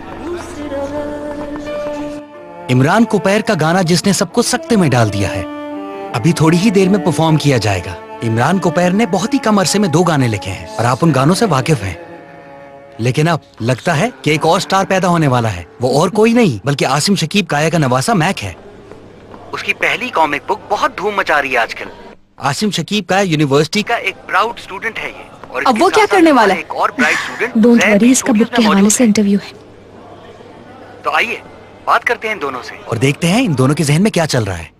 इमरान कुपैर का गाना जिसने सबको सकते में डाल दिया है, अभी थोड़ी ही देर में परफॉर्म किया जाएगा। इमरान कुपैर ने बहुत ही कम अरसे में 2 गाने लिखे हैं और आप उन गानों से वाकिफ हैं। लेकिन अब लगता है कि एक और स्टार पैदा होने वाला है। वो और कोई नहीं बल्कि आसिम शकीब काया का नवासा मैक है। उसकी पहली कॉमिक बुक बहुत धूम मचा रही है आजकल। आसिम शकीब काया यूनिवर्सिटी का एक प्राउड स्टूडेंट है ये। और अब वो क्या करने वाला है? एक और ब्राइट स्टूडेंट डोंट वरी, इसका बुक के हवाले से इंटरव्यू है। तो आइए बात करते हैं इन दोनों से और देखते हैं इन दोनों के जहन में क्या चल रहा है।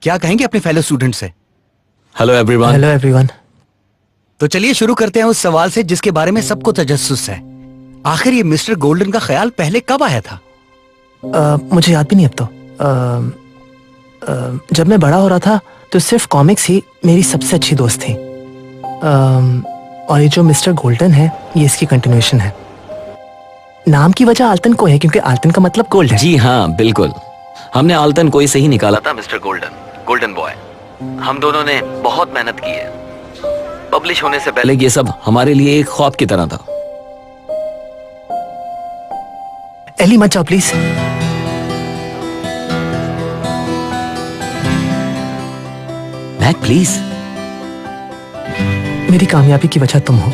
क्या कहेंगे अपने फेलो स्टूडेंट से? Hello everyone. Hello everyone. तो चलिए शुरू करते हैं उस सवाल से जिसके बारे में सबको तजस्सुस है। आखिर ये मिस्टर गोल्डन का ख्याल पहले कब आया था? मुझे याद भी नहीं अब तो। जब मैं बड़ा हो रहा था तो सिर्फ कॉमिक्स ही मेरी सबसे अच्छी दोस्त थी। और ये जो मिस्टर गोल्डन है, ये इसकी कंटिन्यूएशन है। नाम की वजह आल्तन को है क्योंकि आल्तन का मतलब गोल्ड है। जी हाँ बिल्कुल, हमने आल्तन कोई से ही निकाला था मिस्टर गोल्डन, गोल्डन बॉय। हम दोनों ने बहुत मेहनत की है। पब्लिश होने से पहले ये सब हमारे लिए एक ख्वाब की तरह था। एली मत जाओ प्लीज। Mac please. मेरी कामयाबी की वजह तुम हो।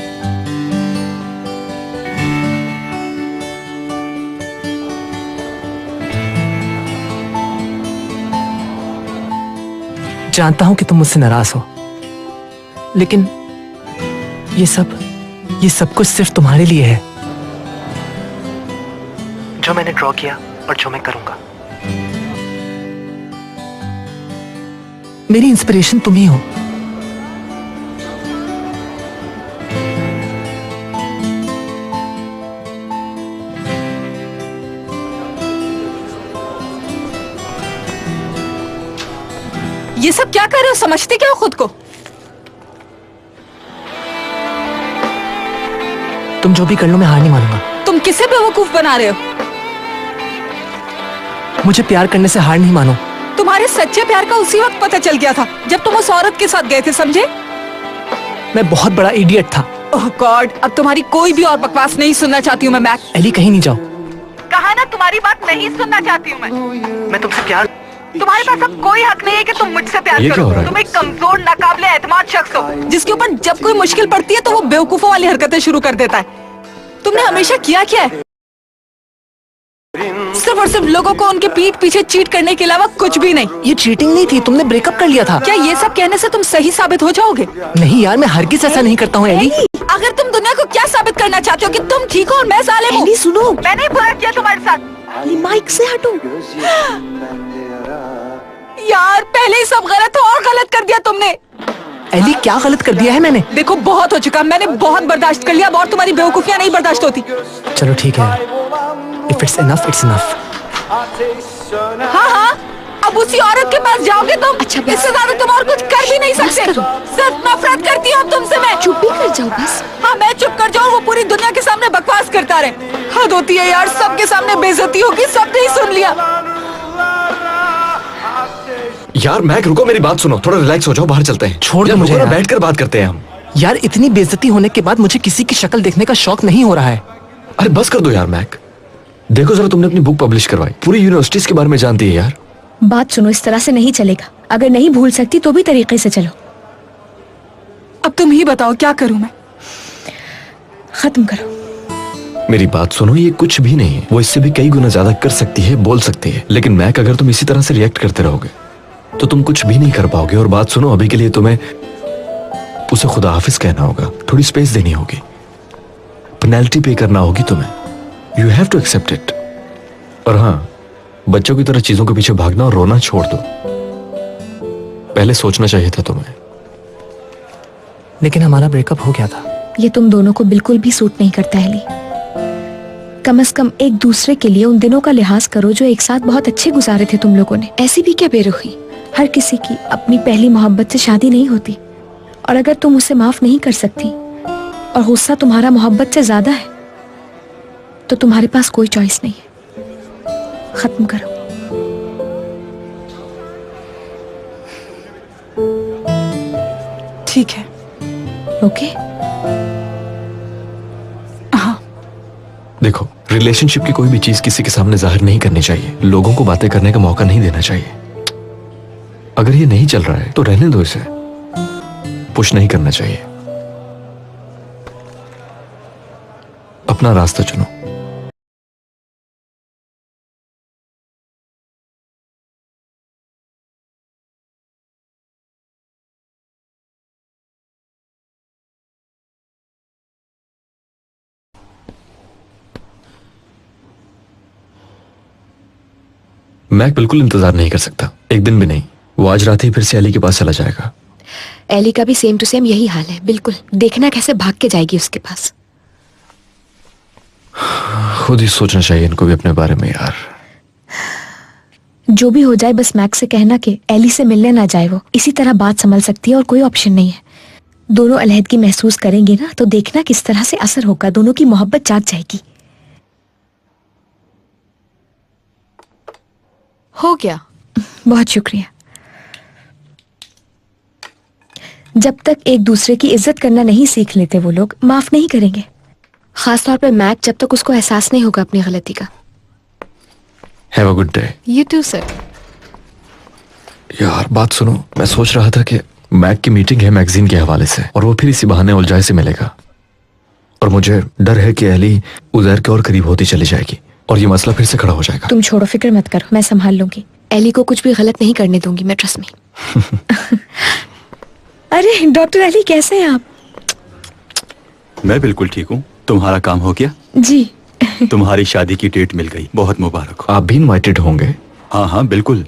जानता हूं कि तुम मुझसे नाराज हो, लेकिन ये सब कुछ सिर्फ तुम्हारे लिए है। जो मैंने ड्रॉ किया और जो मैं करूंगा, मेरी इंस्पिरेशन तुम ही हो। ये सब क्या कर रहे हो? समझते क्या हो खुद को? तुम जो भी कर लो मैं हार नहीं मानूंगा। तुम किसे बेवकूफ बना रहे हो? मुझे प्यार करने से हार नहीं मानो। तुम्हारे सच्चे प्यार का उसी वक्त पता चल गया था जब तुम उस औरत के साथ गए थे, समझे? मैं बहुत बड़ा इडियट था। ओह गॉड, अब तुम्हारी कोई भी और बकवास नहीं सुनना चाहती हूँ मैं, मैक। एली कहीं नहीं जाओ। कहा ना, तुम्हारी बात नहीं सुनना चाहती हूँ मैं तुमसे प्यार। तुम्हारे पास अब कोई हक नहीं है कि तुम मुझसे प्यार ये क्या करो। हो रहा है? तुम एक कमजोर, नाकाबिले एतमाद शख्स हो, जिसके ऊपर जब कोई मुश्किल पड़ती है तो वो बेवकूफों वाली हरकतें शुरू कर देता है। तुमने हमेशा किया क्या है? सिर्फ और सिर्फ लोगों को उनके पीठ पीछे चीट करने के अलावा कुछ भी नहीं। ये चीटिंग नहीं थी, तुमने ब्रेकअप कर लिया था। क्या ये सब कहने से तुम सही साबित हो जाओगे? नहीं यार, मैं हरगिज़ ऐसा नहीं करता हूँ एली। अगर तुम दुनिया को क्या साबित करना चाहते हो कि तुम ठीक हो और मैं जालिम हूँ? सुनो, मैंने बुरा किया तुम्हारे साथ। माइक से हटो। यार पहले ही सब गलत हो और गलत कर दिया तुमने। एली क्या गलत कर दिया है मैंने? देखो बहुत हो चुका, मैंने बहुत बर्दाश्त कर लिया, और तुम्हारी बेवकूफियां नहीं बर्दाश्त होती। चलो ठीक है, if it's enough it's enough. हाँ हाँ, अब उसी औरत के पास जाओगे तुम। अच्छा, इससे ज्यादा तुम और कुछ कर भी नहीं सकते। सिर्फ नफरत करती हूँ तुमसे मैं। चुप भी कर जाओ बस। हाँ, मैं चुप कर जाऊँ, वो पूरी दुनिया के सामने बकवास करता रहे। हद होती है यार, सबके सामने बेइज्जती होगी, सबने ही सुन लिया। यार मैक रुको, मेरी बात सुनो, थोड़ा रिलैक्स हो जाओ, बाहर चलते हैं। छोड़ दो मुझे यार। बैठकर बात करते हैं हम। यार इतनी बेइज्जती होने के बाद मुझे किसी की शक्ल देखने का शौक नहीं हो रहा है। अरे बस कर दो यार मैक। देखो जरा, तुमने अपनी बुक पब्लिश करवाई, पूरी यूनिवर्सिटीज के बारे में जानती है यार। बात सुनो, इस तरह से नहीं चलेगा। अगर नहीं भूल सकती तो भी तरीके से चलो। अब तुम ही बताओ क्या करूं मैं? खत्म करो। मेरी बात सुनो, ये कुछ भी नहीं है। वो इससे भी कई गुना ज्यादा कर सकती है, बोल सकती है, लेकिन मैक अगर तुम इसी तरह से रिएक्ट करते रहोगे तो तुम कुछ भी नहीं कर पाओगे। और बात सुनो, अभी के लिए तुम्हें उसे खुदा हाफिज कहना होगा, थोड़ी स्पेस देनी होगी, पेनल्टी पे करना होगी तुम्हें। You have to accept it. और हाँ, बच्चों की तरह चीजों के पीछे भागना और रोना छोड़ दो। पहले सोचना चाहिए था तुम्हें। लेकिन हमारा ब्रेकअप हो गया था। ये तुम दोनों को बिल्कुल भी सूट नहीं करता है ली। कम से कम एक दूसरे के लिए उन दिनों का लिहाज करो जो एक साथ बहुत अच्छे गुजारे थे तुम लोगों ने। ऐसी भी क्या बेरुखी? हर किसी की अपनी पहली मोहब्बत से शादी नहीं होती। और अगर तुम उसे माफ नहीं कर सकती और गुस्सा तुम्हारा मोहब्बत से ज्यादा है तो तुम्हारे पास कोई चॉइस नहीं है। खत्म करो। ठीक है। ओके? देखो, रिलेशनशिप की कोई भी चीज किसी के सामने जाहिर नहीं करनी चाहिए। लोगों को बातें करने का मौका नहीं देना चाहिए। अगर ये नहीं चल रहा है तो रहने दो इसे, पुश नहीं करना चाहिए। अपना रास्ता चुनो। मैक बिल्कुल इंतजार नहीं कर सकता, एक दिन भी नहीं। वो आज रात ही फिर से एली के पास चला जाएगा। एली का भी सेम टू सेम यही हाल है। बिल्कुल, देखना कैसे भाग के जाएगी उसके पास। खुद ही सोचना चाहिए इनको भी अपने बारे में यार। जो भी हो जाए, बस मैक्स से कहना कि एली से मिलने ना जाए। वो इसी तरह बात संभल सकती है और कोई ऑप्शन नहीं है। दोनों अलहदगी महसूस करेंगे ना तो देखना किस तरह से असर होगा। दोनों की मोहब्बत जाग जाएगी। हो गया। बहुत शुक्रिया। जब तक एक दूसरे की इज्जत करना नहीं सीख लेते वो लोग माफ नहीं करेंगे। खासतौर पे मैक, जब तक उसको एहसास नहीं होगा अपनी गलती का। Have a good day. You too sir. यार बात सुनो, मैं सोच रहा था कि मैक की मीटिंग है मैगजीन के हवाले से और वो फिर इसी बहाने उलझाए से मिलेगा। और मुझे डर है कि एली उज़ैर के और करीब होती चली जाएगी और ये मसला फिर से खड़ा हो जाएगा। तुम छोड़ो, फिक्र मत करो, मैं संभाल लूंगी। एली को कुछ भी गलत नहीं करने दूंगी मैं, ट्रस्ट में। अरे डॉक्टर अली, कैसे हैं आप? मैं बिल्कुल ठीक हूँ। तुम्हारा काम हो गया? जी। तुम्हारी शादी की डेट मिल गई, बहुत मुबारक हो। आप भी इनवाइटेड होंगे? हाँ हाँ बिल्कुल,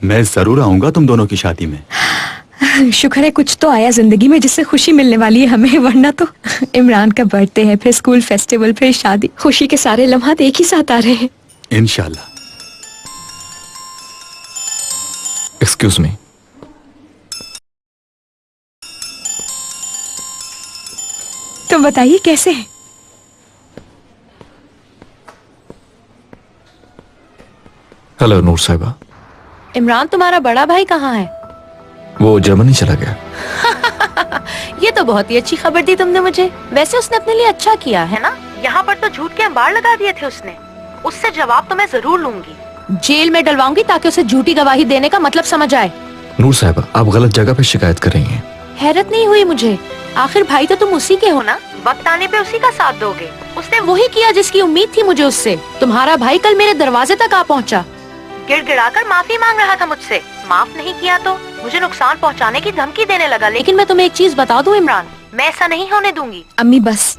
मैं जरूर आऊंगा तुम दोनों की शादी में। शुक्र है कुछ तो आया जिंदगी में जिससे खुशी मिलने वाली है हमें, वरना तो इमरान का बर्थडे है, फिर स्कूल फेस्टिवल, फिर शादी, खुशी के सारे लम्हात एक ही साथ आ रहे हैं। इंशाल्लाह। Excuse me. तुम बताइए कैसे हैं? हेलो नूर साहिबा। इमरान तुम्हारा बड़ा भाई कहाँ है? वो जर्मनी चला गया। ये तो बहुत ही अच्छी खबर दी तुमने मुझे। वैसे उसने अपने लिए अच्छा किया है ना? यहाँ पर तो झूठ के अंबार लगा दिए थे उसने। उससे जवाब तो मैं जरूर लूंगी, जेल में डलवाऊंगी ताकि उसे झूठी गवाही देने का मतलब समझ आए। नूर साहिबा, आप गलत जगह पे शिकायत कर रही हैं। हैरत नहीं हुई मुझे, आखिर भाई तो तुम उसी के हो ना। वक्त आने पे उसी का साथ दोगे। उसने वही किया जिसकी उम्मीद थी मुझे उससे। तुम्हारा भाई कल मेरे दरवाजे तक आ पहुँचा, गिड़गिड़ाकर माफी मांग रहा था मुझसे। माफ नहीं किया तो मुझे नुकसान पहुंचाने की धमकी देने लगा। लेकिन मैं तुम्हें एक चीज बता दूं इमरान, मैं ऐसा नहीं होने दूंगी। अम्मी बस।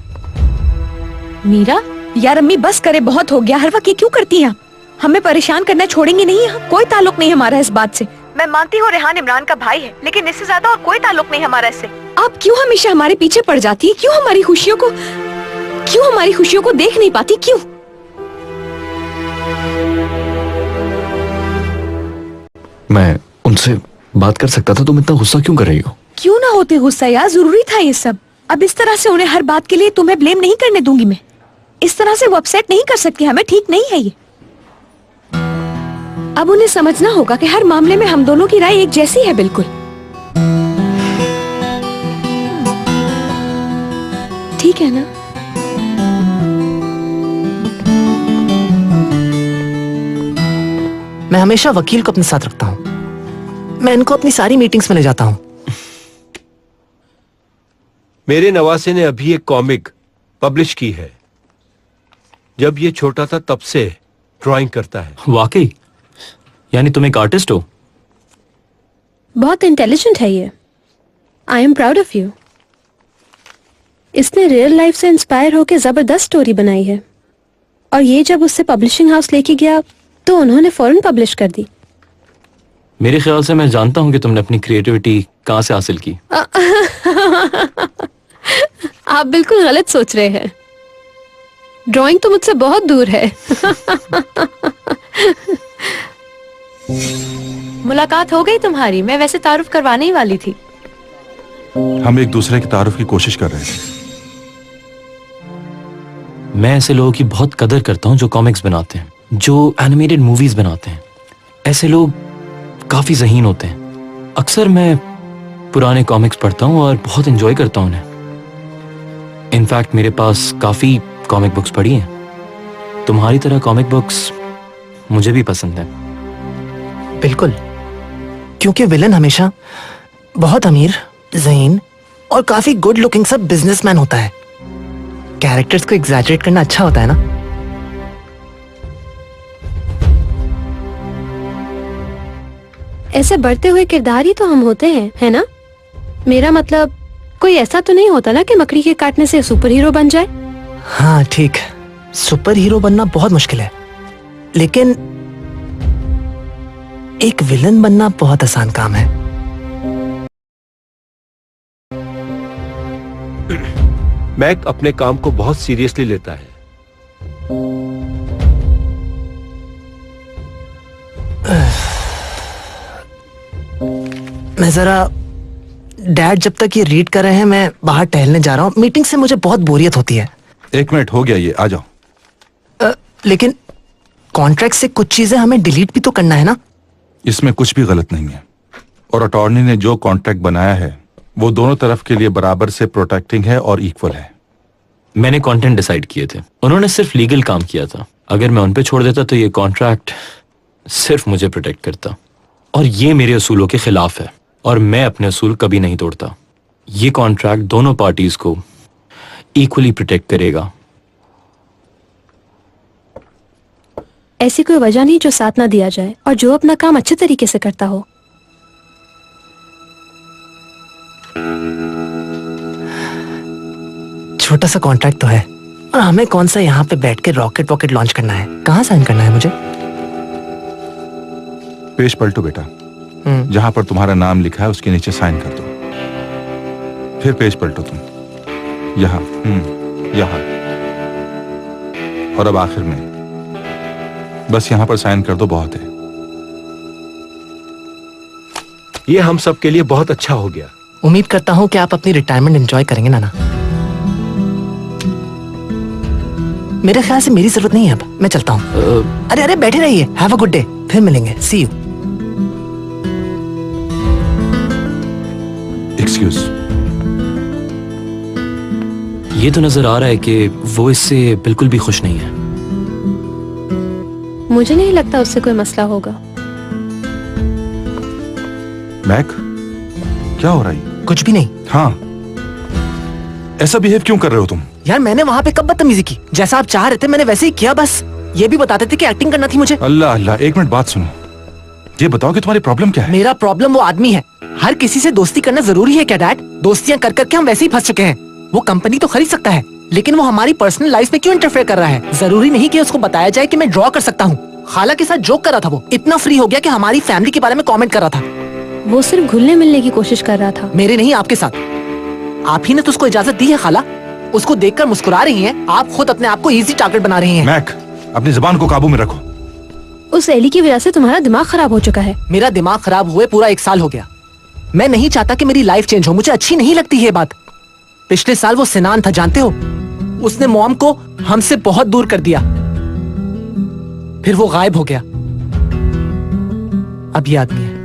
मीरा, यार अम्मी बस करे, बहुत हो गया। हर वक्त ये क्यों करती हैं? हमें परेशान करना छोड़ेंगे नहीं। यहाँ कोई ताल्लुक नहीं हमारा इस बात से। मैं मानती हूँ रेहान इमरान का भाई है, लेकिन इससे ज्यादा और कोई ताल्लुक नहीं हमारा इससे। आप क्यों हमेशा हमारे पीछे पड़ जाती है? क्यों हमारी खुशियों को देख नहीं पाती? क्यों? मैं उनसे बात कर सकता था, तुम इतना गुस्सा क्यों कर रही हो? क्यों ना होते गुस्सा यार, जरूरी था ये सब। अब इस तरह से उन्हें हर बात के लिए तुम्हें ब्लेम नहीं करने दूंगी मैं। इस तरह से वो अपसेट नहीं कर सकती, हमें ठीक नहीं है ये। अब उन्हें समझना होगा कि हर मामले में हम दोनों की राय एक जैसी है बिल्कुल। ठीक है ना? मैं हमेशा वकील को अपने साथ रखता हूँ। मैं इनको अपनी सारी मीटिंग्स में ले जाता हूँ। मेरे नवासे ने अभी एक कॉमिक पब्लिश की है। जब ये छोटा था तब से ड्राइंग करता है। वाकई? यानी तुम एक आर्टिस्ट हो? बहुत इंटेलिजेंट है ये। I am proud of you. इसने रियल लाइफ से इंस्पायर होकर जबरदस्त स्टोरी बनाई है, और ये जब उससे पब्लिशिंग हाउस लेके गया तो उन्होंने फौरन पब्लिश कर दी। मेरे ख्याल से मैं जानता हूँ कि तुमने अपनी क्रिएटिविटी कहाँ से हासिल की। आप बिल्कुल गलत सोच रहे हैं। ड्राइंग तो मुझसे बहुत दूर है। मुलाकात हो गई तुम्हारी? मैं वैसे तारुफ करवाने ही वाली थी। हम एक दूसरे की तारुफ की कोशिश कर रहे थे। मैं ऐसे लोगों की बहुत कदर करता हूँ जो कॉमिक्स बनाते हैं, जो एनिमेटेड मूवीज बनाते हैं। ऐसे लोग काफी ज़हीन होते हैं। अक्सर मैं पुराने कॉमिक्स पढ़ता हूँ और बहुत एंजॉय करता हूँ उन्हें। इनफैक्ट मेरे पास काफी कॉमिक बुक्स पढ़ी हैं। तुम्हारी तरह कॉमिक बुक्स मुझे भी पसंद है। बिल्कुल, क्योंकि विलन हमेशा बहुत अमीर, ज़हीन और काफी गुड लुकिंग सब बिजनेसमैन होता है। कैरेक्टर्स को एग्जैजरेट करना अच्छा होता है ना? ऐसे बढ़ते हुए किरदार ही तो हम होते हैं, है ना? मेरा मतलब कोई ऐसा तो नहीं होता ना कि मकड़ी के काटने से सुपर हीरो बन जाए। हाँ ठीक, सुपर हीरो बनना बहुत मुश्किल है, लेकिन एक विलन बनना बहुत आसान काम है। मैक अपने काम को बहुत सीरियसली लेता है। मैं जरा, डैड जब तक ये रीड कर रहे हैं मैं बाहर टहलने जा रहा हूँ। मीटिंग से मुझे बहुत बोरियत होती है। 1 मिनट हो गया, ये आ जाओ। लेकिन कॉन्ट्रैक्ट से कुछ चीजें हमें डिलीट भी तो करना है ना? इसमें कुछ भी गलत नहीं है, और अटॉर्नी ने जो कॉन्ट्रैक्ट बनाया है वो दोनों तरफ के लिए बराबर से प्रोटेक्टिंग है और इक्वल है। मैंने कंटेंट डिसाइड किए थे, उन्होंने सिर्फ लीगल काम किया था। अगर मैं उन पे छोड़ देता तो ये कॉन्ट्रैक्ट सिर्फ मुझे प्रोटेक्ट करता, और ये मेरे असूलों के खिलाफ है, और मैं अपने असूल कभी नहीं तोड़ता। ये कॉन्ट्रैक्ट दोनों पार्टीज को इक्वली प्रोटेक्ट करेगा। ऐसी कोई वजह नहीं जो साथ ना दिया जाए, और जो अपना काम अच्छे तरीके से करता हो। छोटा सा कॉन्ट्रैक्ट तो है, और हमें कौन सा यहाँ पे बैठ के रॉकेट लॉन्च करना है? कहाँ साइन करना है मुझे? पेज पलटो बेटा, जहां पर तुम्हारा नाम लिखा है उसके नीचे साइन कर दो। फिर पेज पलटो तुम, यहाँ यहाँ, और अब आखिर में बस यहाँ पर साइन कर दो, बहुत है। ये हम सब के लिए बहुत अच्छा हो गया। उम्मीद करता हूँ कि आप अपनी रिटायरमेंट एंजॉय करेंगे नाना। मेरे ख्याल से मेरी जरूरत नहीं है अब, मैं चलता हूँ। अरे बैठे रहिए, हैव अ गुड डे, फिर मिलेंगे, सी यू। एक्सक्यूज। ये तो नजर आ रहा है कि वो इससे बिल्कुल भी खुश नहीं है। मुझे नहीं लगता उससे कोई मसला होगा। मैक, क्या हो रहा है? कुछ भी नहीं। हाँ, ऐसा बिहेव क्यों कर रहे हो तुम? यार मैंने वहाँ पे कब बदतमीजी की? जैसा आप चाह रहे थे मैंने वैसे ही किया, बस ये भी बताते थे कि एक्टिंग करना थी मुझे। अल्लाह अल्लाह, एक मिनट बात सुनो। ये बताओ कि तुम्हारी प्रॉब्लम क्या है? मेरा प्रॉब्लम वो आदमी है। हर किसी से दोस्ती करना जरूरी है क्या डैड? दोस्तियां कर करके हम वैसे ही फंस चुके हैं। वो कंपनी तो खरीद सकता है, लेकिन वो हमारी पर्सनल लाइफ में क्यों इंटरफेयर कर रहा है? जरूरी नहीं कि उसको बताया जाए कि मैं ड्रॉ कर सकता हूँ। खाला के साथ जोक कर रहा था, वो इतना फ्री हो गया कि हमारी फैमिली के बारे में कमेंट कर रहा था। वो सिर्फ घुलने मिलने की कोशिश कर रहा था। मेरे नहीं, आपके साथ। आप ही ने तो उसको इजाजत दी है खाला। उसको देखकर मुस्कुरा रही हैं, आप खुद अपने आप को इजी टारगेट बना रही हैं। मैक, अपनी जुबान को काबू में रखो। उस एली की वजह से तुम्हारा दिमाग खराब हो चुका है। मेरा दिमाग खराब हुए पूरा 1 साल हो गया। मैं नहीं चाहता कि मेरी लाइफ चेंज हो, मुझे अच्छी नहीं लगती ये बात। पिछले साल वो सिनान था, जानते हो? उसने मॉम को हमसे बहुत दूर कर दिया, फिर वो गायब हो गया। अब ये आदमी है।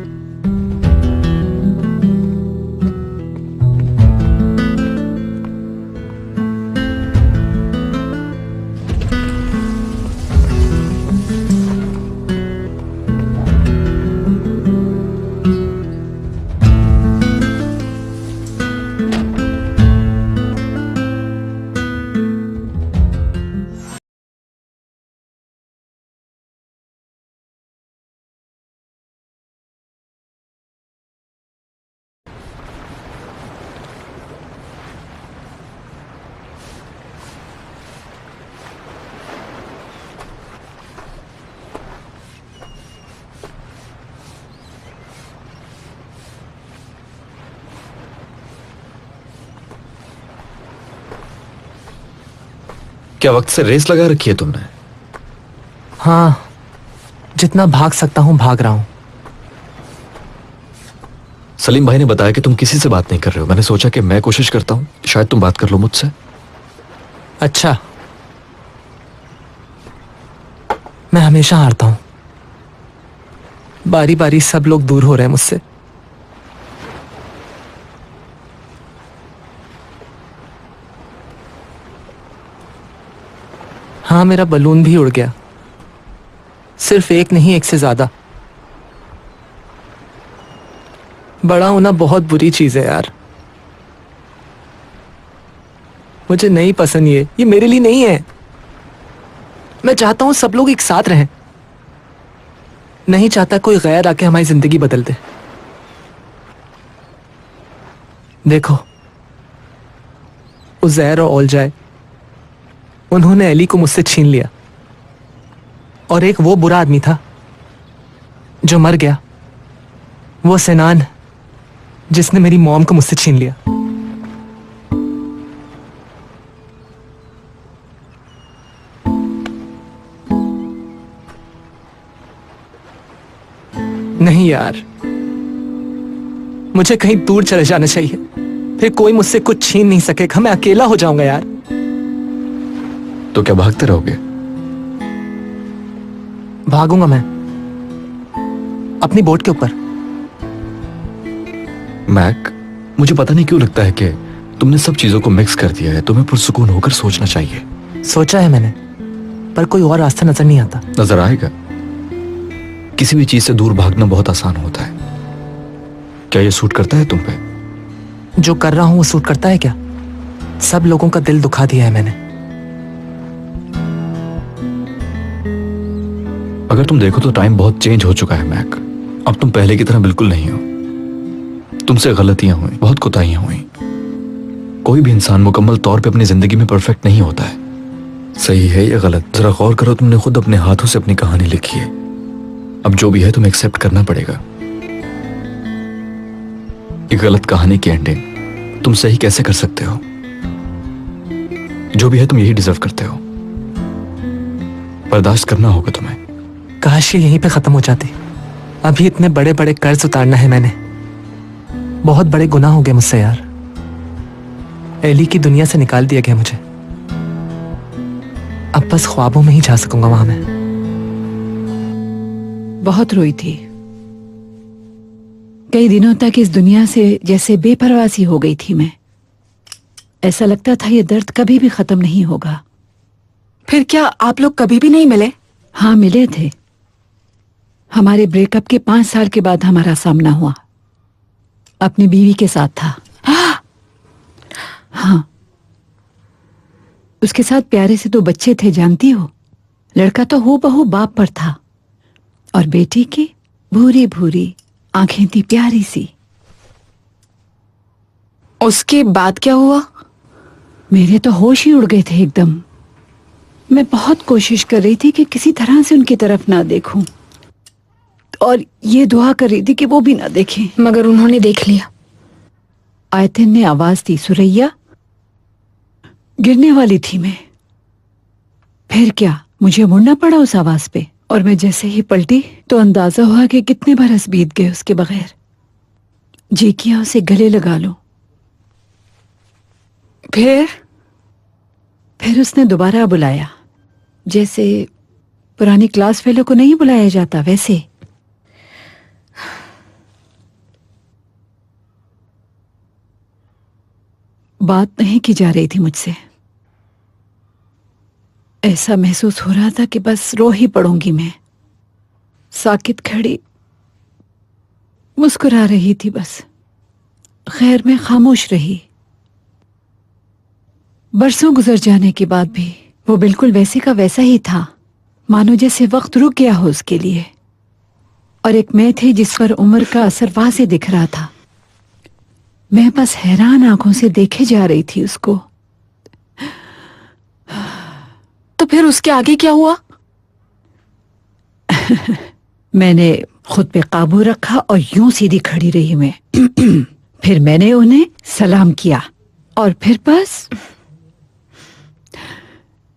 क्या वक्त से रेस लगा रखी है तुमने? हाँ, जितना भाग सकता हूँ भाग रहा हूँ। सलीम भाई ने बताया कि तुम किसी से बात नहीं कर रहे हो। मैंने सोचा कि मैं कोशिश करता हूँ, शायद तुम बात कर लो मुझसे। अच्छा, मैं हमेशा हारता हूँ। बारी बारी सब लोग दूर हो रहे हैं मुझसे। हाँ, मेरा बलून भी उड़ गया। सिर्फ एक नहीं, एक से ज्यादा। बड़ा होना बहुत बुरी चीज है यार। मुझे नहीं पसंद ये मेरे लिए नहीं है। मैं चाहता हूं सब लोग एक साथ रहें। नहीं चाहता कोई गैर आके हमारी जिंदगी बदल दे। देखो, उज़ैर और ओलजाय, उन्होंने एली को मुझसे छीन लिया। और एक वो बुरा आदमी था जो मर गया, वो सिनान, जिसने मेरी मॉम को मुझसे छीन लिया। नहीं यार, मुझे कहीं दूर चले जाना चाहिए, फिर कोई मुझसे कुछ छीन नहीं सकेगा। मैं अकेला हो जाऊंगा यार। तो क्या भागते रहोगे? भागूंगा मैं अपनी बोट के ऊपर। मैक, मुझे पता नहीं क्यों लगता है कि तुमने सब चीजों को मिक्स कर दिया है। तुम्हें पुरसुकून होकर सोचना चाहिए। सोचा है मैंने, पर कोई और रास्ता नजर नहीं आता। नजर आएगा। किसी भी चीज से दूर भागना बहुत आसान होता है। क्या ये सूट करता है तुम पे? जो कर रहा हूं वो सूट करता है क्या? सब लोगों का दिल दुखा दिया है मैंने। अगर तुम देखो तो टाइम बहुत चेंज हो चुका है मैक। अब तुम पहले की तरह बिल्कुल नहीं हो। तुमसे गलतियां हुई, बहुत कोताहियां हुई। कोई भी इंसान मुकम्मल तौर पे अपनी जिंदगी में परफेक्ट नहीं होता है। सही है या गलत, जरा गौर करो, तुमने खुद अपने हाथों से अपनी कहानी लिखी है। अब जो भी है तुम्हें एक्सेप्ट करना पड़ेगा। एक गलत कहानी की एंडिंग तुम सही कैसे कर सकते हो? जो भी है तुम यही डिजर्व करते हो, बर्दाश्त करना होगा तुम्हें। काश ये यहीं पे खत्म हो जाती। अभी इतने बड़े बड़े कर्ज उतारना है मैंने, बहुत बड़े गुनाह हो गए मुझसे यार। एली की दुनिया से निकाल दिया गया मुझे, अब बस ख्वाबों में ही जा सकूंगा वहां मैं। बहुत रोई थी, कई दिनों तक इस दुनिया से जैसे बेपरवासी हो गई थी मैं। ऐसा लगता था ये दर्द कभी भी खत्म नहीं होगा। फिर क्या आप लोग कभी भी नहीं मिले? हाँ मिले थे, हमारे ब्रेकअप के 5 साल के बाद हमारा सामना हुआ। अपनी बीवी के साथ था। हाँ, उसके साथ प्यारे से 2 बच्चे थे, जानती हो। लड़का तो हूबहू बाप पर था और बेटी की भूरी भूरी आंखें थी, प्यारी सी। उसके बाद क्या हुआ? मेरे तो होश ही उड़ गए थे एकदम। मैं बहुत कोशिश कर रही थी कि किसी तरह से उनकी तरफ ना देखूं और ये दुआ कर रही थी कि वो भी ना देखें, मगर उन्होंने देख लिया। आयतिन ने आवाज दी, सुरैया। गिरने वाली थी मैं। फिर क्या, मुझे मुड़ना पड़ा उस आवाज पे और मैं जैसे ही पलटी तो अंदाजा हुआ कि कितने बरस बीत गए उसके बगैर। जी किया उसे गले लगा लो। फिर उसने दोबारा बुलाया, जैसे पुरानी क्लास फेलो को नहीं बुलाया जाता वैसे। बात नहीं की जा रही थी मुझसे। ऐसा महसूस हो रहा था कि बस रो ही पड़ूंगी मैं। साकित खड़ी मुस्कुरा रही थी बस। खैर मैं खामोश रही। बरसों गुजर जाने के बाद भी वो बिल्कुल वैसे का वैसा ही था, मानो जैसे वक्त रुक गया हो उसके लिए। और एक मैं थी जिस पर उम्र का असर वाज़े दिख रहा था। मैं बस हैरान आंखों से देखे जा रही थी उसको। तो फिर उसके आगे क्या हुआ? मैंने खुद पे काबू रखा और यूं सीधी खड़ी रही मैं। फिर मैंने उन्हें सलाम किया और फिर बस।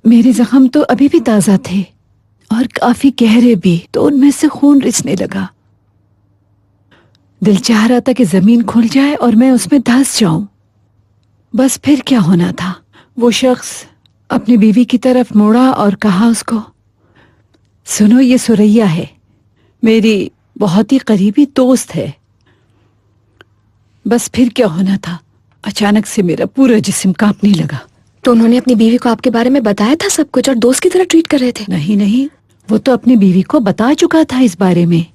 मेरे जख्म तो अभी भी ताजा थे और काफी गहरे भी, तो उनमें से खून रिसने लगा। दिल चाह रहा था कि जमीन खुल जाए और मैं उसमें धंस जाऊं। बस फिर क्या होना था। वो शख्स अपनी बीवी की तरफ मुड़ा और कहा उसको, सुनो ये सुरैया है, मेरी बहुत ही करीबी दोस्त है। बस फिर क्या होना था। अचानक से मेरा पूरा जिस्म कांपने लगा। तो उन्होंने अपनी बीवी को आपके बारे में बताया था सब कुछ और दोस्त की तरह ट्रीट कर रहे थे? नहीं नहीं, वो तो अपनी बीवी को बता चुका था इस बारे में,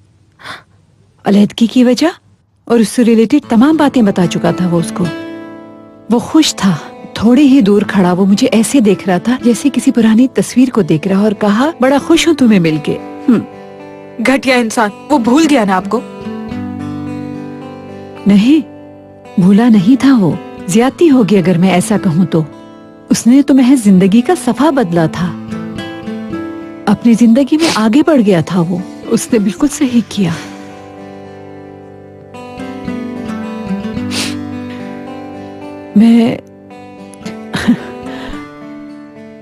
अलहदगी की वजह और उससे रिलेटेड तमाम बातें बता चुका था वो उसको। वो खुश था। थोड़े ही दूर खड़ा वो मुझे ऐसे देख रहा था जैसे किसी पुरानी तस्वीर को देख रहा और कहा, बड़ा खुश हूं तुम्हें मिलके। घटिया इंसान, वो भूल गया ना आपको? नहीं, भूला नहीं था वो। ज्यादती होगी अगर मैं ऐसा कहूं तो। उसने तो महज जिंदगी का सफा बदला था। अपनी जिंदगी में आगे बढ़ गया था वो। उसने बिल्कुल सही किया। मैं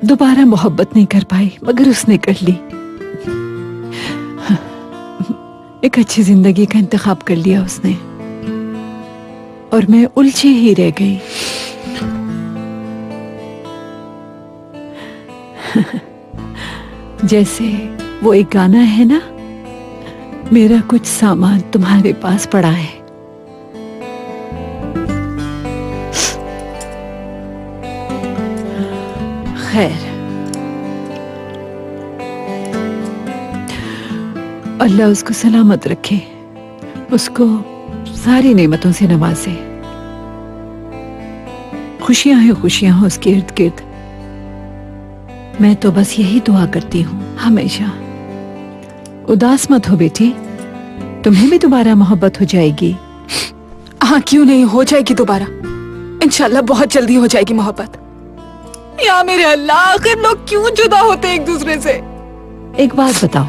दोबारा मोहब्बत नहीं कर पाई, मगर उसने कर ली। एक अच्छी जिंदगी का इंतखाब कर लिया उसने और मैं उलझी ही रह गई। जैसे वो एक गाना है ना, मेरा कुछ सामान तुम्हारे पास पड़ा है। खैर, अल्लाह उसको सलामत रखे, उसको सारी नेमतों से नवाजे, खुशियां ही खुशियां हो उसके इर्द गिर्द। मैं तो बस यही दुआ करती हूँ हमेशा। उदास मत हो बेटी, तुम्हें भी दोबारा मोहब्बत हो जाएगी। हाँ, क्यों नहीं हो जाएगी दोबारा। इंशाल्लाह बहुत जल्दी हो जाएगी मोहब्बत। या मेरे अल्लाह, आखिर लोग क्यों जुदा होते हैं एक दूसरे से? एक बात बताओ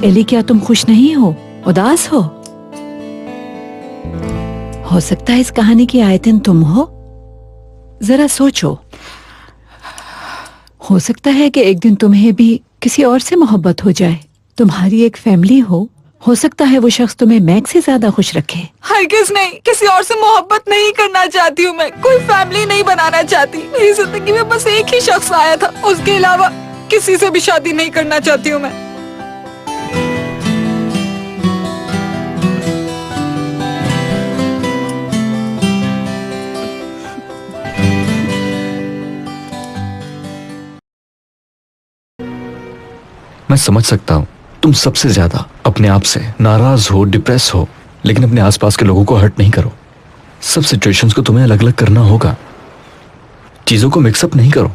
एली, क्या तुम खुश नहीं हो, उदास हो? हो सकता है इस कहानी की आयतन तुम हो। जरा सोचो, हो सकता है कि एक दिन तुम्हें भी किसी और से मोहब्बत हो जाए, तुम्हारी एक फैमिली हो सकता है वो शख्स तुम्हें मैक से ज्यादा खुश रखे। हरगिज़ नहीं, किसी और से मोहब्बत नहीं करना चाहती हूँ मैं, कोई फैमिली नहीं बनाना चाहती। मेरी जिंदगी में बस एक ही शख्स आया था, उसके अलावा किसी से भी शादी नहीं करना चाहती हूँ मैं। मैं समझ सकता हूं तुम सबसे ज्यादा अपने आप से नाराज हो, डिप्रेस हो, लेकिन अपने आसपास के लोगों को हर्ट नहीं करो। सब सिचुएशंस को तुम्हें अलग अलग करना होगा, चीजों को मिक्सअप नहीं करो।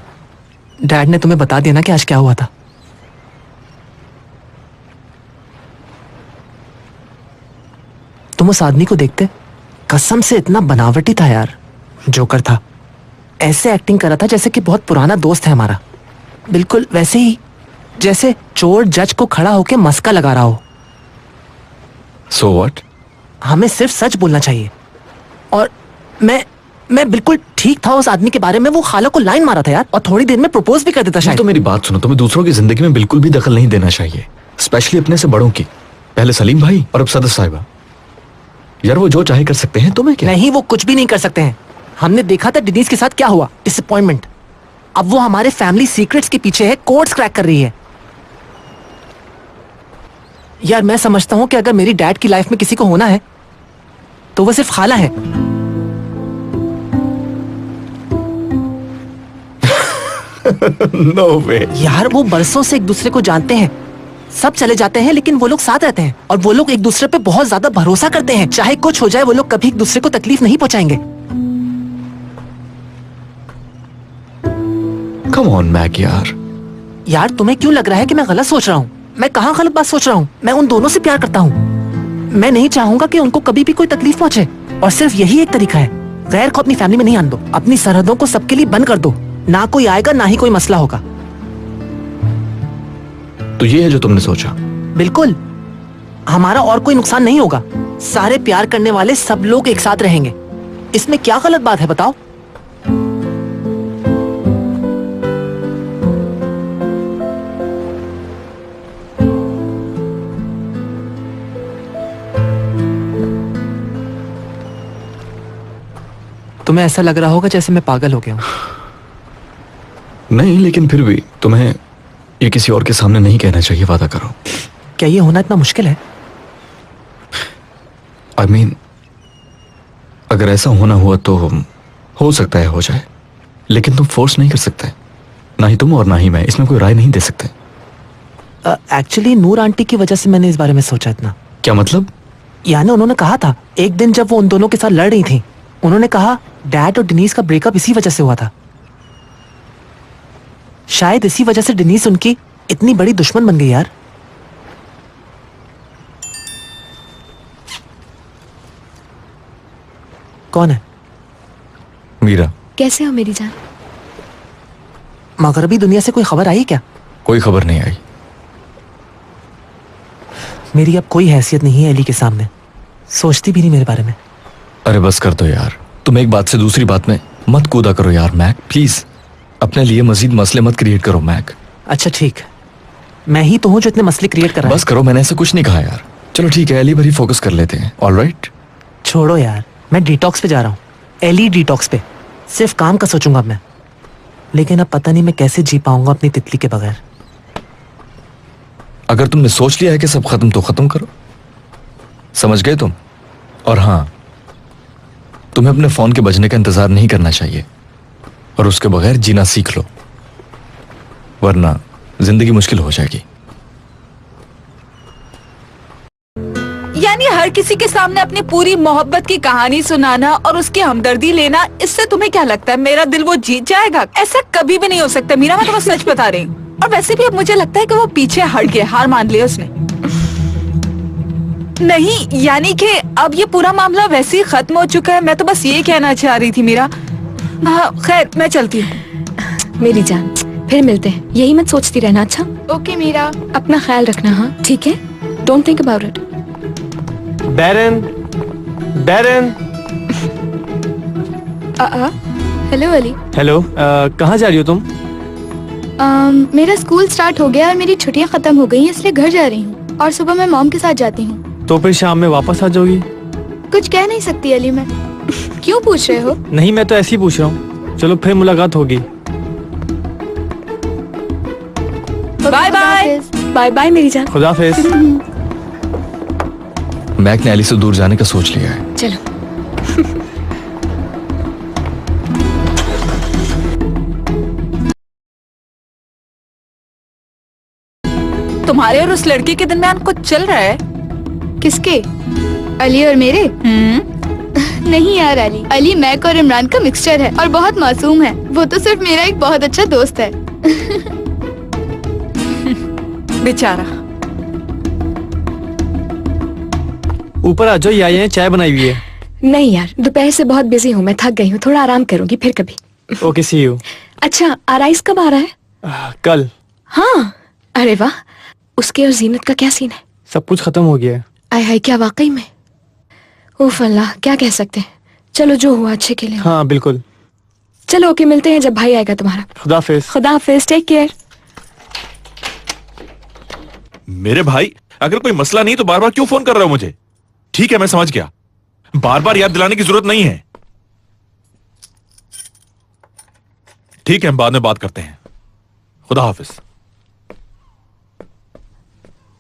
डैड ने तुम्हें बता दिया ना कि आज क्या हुआ था? तुम उस आदमी को देखते, कसम से इतना बनावटी था यार, जोकर था। ऐसे एक्टिंग कर रहा था जैसे कि बहुत पुराना दोस्त है हमारा, बिल्कुल वैसे ही जैसे चोर जज को खड़ा होकर मस्का लगा रहा हो। So what? हमें सिर्फ सच बोलना चाहिए। और मैं बिल्कुल ठीक था उस आदमी के बारे में। वो खाला को लाइन मारा था यार, और थोड़ी देर में प्रपोज भी कर देता शायद। तो मेरी बात सुनो, तुम्हें दूसरों की जिंदगी में बिल्कुल भी दखल नहीं देना चाहिए, स्पेशली अपने से बड़ों की। पहले सलीम भाई और अब सदर साहिबा। यार वो जो चाहे कर सकते हैं, तुम्हें क्या? नहीं, वो कुछ भी नहीं कर सकते हैं। हमने देखा था डिनीज के साथ क्या हुआ, डिसअपॉइंटमेंट। अब वो हमारे फैमिली सीक्रेट्स के पीछे है, कोड्स क्रैक कर रही है। यार मैं समझता हूं कि अगर मेरी डैड की लाइफ में किसी को होना है तो वो सिर्फ खाला है। No way. यार वो बरसों से एक दूसरे को जानते हैं, सब चले जाते हैं लेकिन वो लोग साथ रहते हैं, और वो लोग एक दूसरे पे बहुत ज्यादा भरोसा करते हैं। चाहे कुछ हो जाए वो लोग कभी एक दूसरे को तकलीफ नहीं पहुंचाएंगे। Come on, मैक यार। यार तुम्हें क्यों लग रहा है कि मैं गलत सोच रहा हूँ? मैं कहाँ गलत बात सोच रहा हूँ? मैं उन दोनों से प्यार करता हूँ। मैं नहीं चाहूंगा कि उनको कभी भी कोई तकलीफ पहुंचे, और सिर्फ यही एक तरीका है। गैर को अपनी फैमिली में नहीं आने दो, अपनी सरहदों को सबके लिए बंद कर दो। ना कोई आएगा ना ही कोई मसला होगा। तो ये है जो तुमने सोचा? बिल्कुल, हमारा और कोई नुकसान नहीं होगा। सारे प्यार करने वाले सब लोग एक साथ रहेंगे। इसमें क्या गलत बात है बताओ? तुम्हें ऐसा लग रहा होगा जैसे मैं पागल हो गया हूं। नहीं, लेकिन फिर भी तुम्हें ये किसी और के सामने नहीं कहना चाहिए, वादा करो। क्या ये होना इतना मुश्किल है? I mean, अगर ऐसा होना हुआ तो हो सकता है हो जाए, लेकिन तुम फोर्स नहीं कर सकते। ना ही तुम और ना ही मैं इसमें कोई राय नहीं दे सकते। एक्चुअली नूर आंटी की वजह से मैंने इस बारे में सोचा इतना। क्या मतलब? यानी उन्होंने कहा था एक दिन जब वो उन दोनों के साथ लड़ रही थी, उन्होंने कहा डैड और डिनीज का ब्रेकअप इसी वजह से हुआ था। शायद इसी वजह से डिनीज उनकी इतनी बड़ी दुश्मन बन गई यार। कौन है? मीरा। कैसे हो मेरी जान? मगरबी दुनिया से कोई खबर आई क्या? कोई खबर नहीं आई। मेरी अब कोई हैसियत नहीं है एली के सामने। सोचती भी नहीं मेरे बारे में। अरे बस कर दो यार, तुम एक बात से दूसरी बात में मत कूदा करो यार मैक, प्लीज। अपने लिए मजीद मसले मत क्रिएट करो मैक। अच्छा ठीक, मैं ही तो हूँ जो इतने मसले क्रिएट कर रहा है। बस करो, मैंने ऐसा कुछ नहीं कहा यार। चलो ठीक है, एली भरी फोकस कर लेते हैं। ऑलराइट? छोड़ो यार, मैं डिटॉक्स पे जा रहा हूँ। एली डिटॉक्स पे। सिर्फ काम का सोचूंगा मैं। लेकिन अब पता नहीं मैं कैसे जी पाऊंगा अपनी तितली के बगैर। अगर तुमने सोच लिया है कि सब खत्म तो खत्म करो, समझ गए तुम? और हाँ, तुम्हें अपने फोन के बजने का इंतजार नहीं करना चाहिए, और उसके बगैर जीना सीख लो, वरना जिंदगी मुश्किल हो जाएगी। यानी हर किसी के सामने अपनी पूरी मोहब्बत की कहानी सुनाना और उसकी हमदर्दी लेना, इससे तुम्हें क्या लगता है मेरा दिल वो जीत जाएगा? ऐसा कभी भी नहीं हो सकता मीरा, मैं तुम्हें सच बता रही हूँ। और वैसे भी अब मुझे लगता है कि वो पीछे हट गया, हार मान लिया उसने। नहीं, यानी कि अब ये पूरा मामला वैसे ही खत्म हो चुका है। मैं तो बस ये कहना चाह रही थी मीरा हाँ खैर मैं चलती हूँ। मेरी जान, फिर मिलते हैं। यही मत सोचती रहना। अच्छा ओके मीरा। अपना ख्याल रखना। हाँ ठीक है, don't think about it. Baron, Baron. Hello Ali. Hello, कहाँ जा रही हो तुम? मेरा स्कूल स्टार्ट हो गया और मेरी छुट्टियां खत्म हो गई हैं, इसलिए घर जा रही हूँ और सुबह मैं मॉम के साथ जाती हूँ। तो फिर शाम में वापस आ जाओगी? कुछ कह नहीं सकती अली मैं। क्यों पूछ रहे हो? नहीं, मैं तो ऐसे ही पूछ रहा हूँ। चलो फिर मुलाकात होगी। Bye bye. बाय बाय मेरी जान। खुदाफिज। मैक ने एली से दूर जाने का सोच लिया है। चलो। तुम्हारे और उस लड़के के दरमियान कुछ चल रहा है? किसके? अली और मेरे? नहीं यार अली, अली मैक और इमरान का मिक्सचर है और बहुत मासूम है। वो तो सिर्फ मेरा एक बहुत अच्छा दोस्त है। बेचारा। ऊपर आ जाओ, ये आए हैं, चाय बनाई हुई है। नहीं यार, दोपहर से बहुत बिजी हूँ, मैं थक गई हूँ, थोड़ा आराम करूंगी फिर कभी। Okay, see you. अच्छा, आराइस कब आ रहा है? कल। हाँ, अरे वाह। उसके और जीनत का क्या सीन है? सब कुछ खत्म हो गया है। आय हाय, क्या वाकई में? उफ अल्लाह, क्या कह सकते हैं। चलो जो हुआ अच्छे के लिए। हाँ बिल्कुल। चलो ओके, मिलते हैं जब भाई आएगा तुम्हारा। खुदाफिज। खुदाफिज, टेक केयर। मेरे भाई, अगर कोई मसला नहीं तो बार बार क्यों फोन कर रहे हो मुझे? ठीक है मैं समझ गया, बार बार याद दिलाने की जरूरत नहीं है। ठीक है, हम बाद में बात करते हैं। खुदा हाफिज।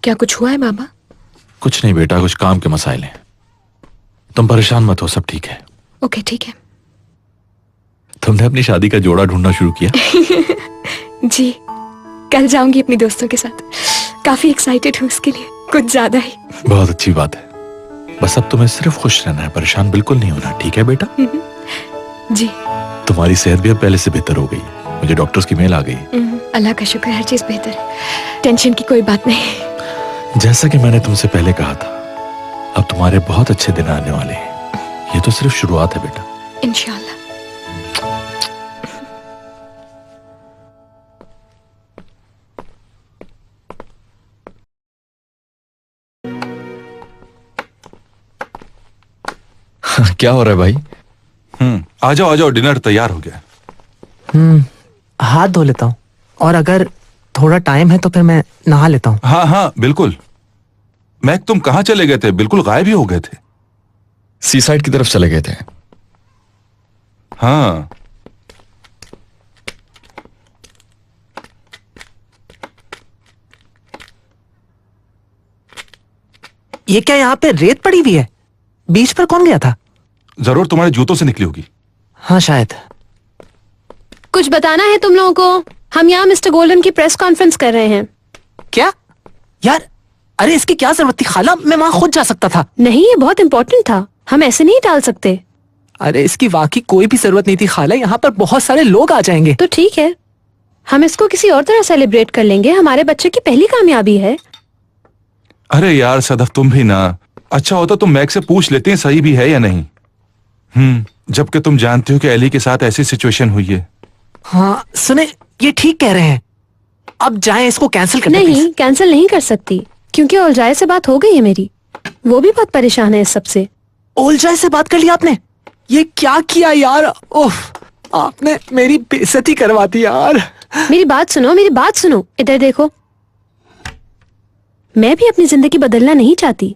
क्या कुछ हुआ है बाबा? कुछ नहीं बेटा, कुछ काम के मसाइल हैं। तुम परेशान मत हो, सब ठीक है। ओके ठीक है। तुमने अपनी शादी का जोड़ा ढूंढना शुरू किया? जी, कल जाऊंगी अपनी दोस्तों के साथ। काफी एक्साइटेड हूँ उसके लिए, कुछ ज्यादा ही। बहुत अच्छी बात है। बस अब तुम्हें सिर्फ खुश रहना है, परेशान बिल्कुल नहीं होना, ठीक है बेटा? जी। तुम्हारी सेहत भी अब पहले से बेहतर हो गई। मुझे डॉक्टर्स की मेल आ गई। अल्लाह का शुक्र, हर चीज बेहतर है। टेंशन की कोई बात नहीं। जैसा कि मैंने तुमसे पहले कहा था, अब तुम्हारे बहुत अच्छे दिन आने वाले हैं। ये तो सिर्फ शुरुआत है बेटा। इंशाल्लाह। क्या हो रहा है भाई? आ जाओ, डिनर तैयार हो गया। हाथ धो लेता हूँ, और अगर थोड़ा टाइम है तो फिर मैं नहा लेता हूँ। हाँ हाँ बिल्कुल। मैक, तुम कहाँ चले गए थे? बिल्कुल गायब ही हो गए थे। सी साइड की तरफ चले गए थे। हाँ। ये क्या यहाँ पे रेत पड़ी हुई है? बीच पर कौन गया था? जरूर तुम्हारे जूतों से निकली होगी। हाँ शायद। कुछ बताना है तुम लोगों को? हम यहाँ मिस्टर गोल्डन की प्रेस कॉन्फ्रेंस कर रहे हैं। क्या यार? अरे इसकी क्या जरूरत थी खाला, मैं वहां खुद जा सकता था। नहीं, ये बहुत इंपॉर्टेंट था, हम ऐसे नहीं टाल सकते। अरे इसकी वाकई कोई भी जरूरत नहीं थी खाला, यहाँ पर बहुत सारे लोग आ जाएंगे। तो ठीक है, हम इसको किसी और तरह सेलिब्रेट कर लेंगे। हमारे बच्चे की पहली कामयाबी है। अरे यार सदफ, तुम भी ना। अच्छा होता तुम मैक से पूछ लेते हैं सही भी है या नहीं। जबकि तुम जानते हो कि एली के साथ ऐसी सिचुएशन हुई है। हाँ सुने, ये ठीक कह रहे हैं। अब जाएं, इसको कैंसिल कर नहीं, कैंसिल नहीं कर सकती, क्योंकि ओलजाए से बात हो गई है मेरी। वो भी बहुत परेशान है इस सब से। ओलजाए से बात कर लिया आपने? ये क्या किया यार? ओह, आपने मेरी बेइज्जती करवा दी यार। मेरी बात सुनो, मेरी बात सुनो, इधर देखो। मैं भी अपनी जिंदगी बदलना नहीं चाहती।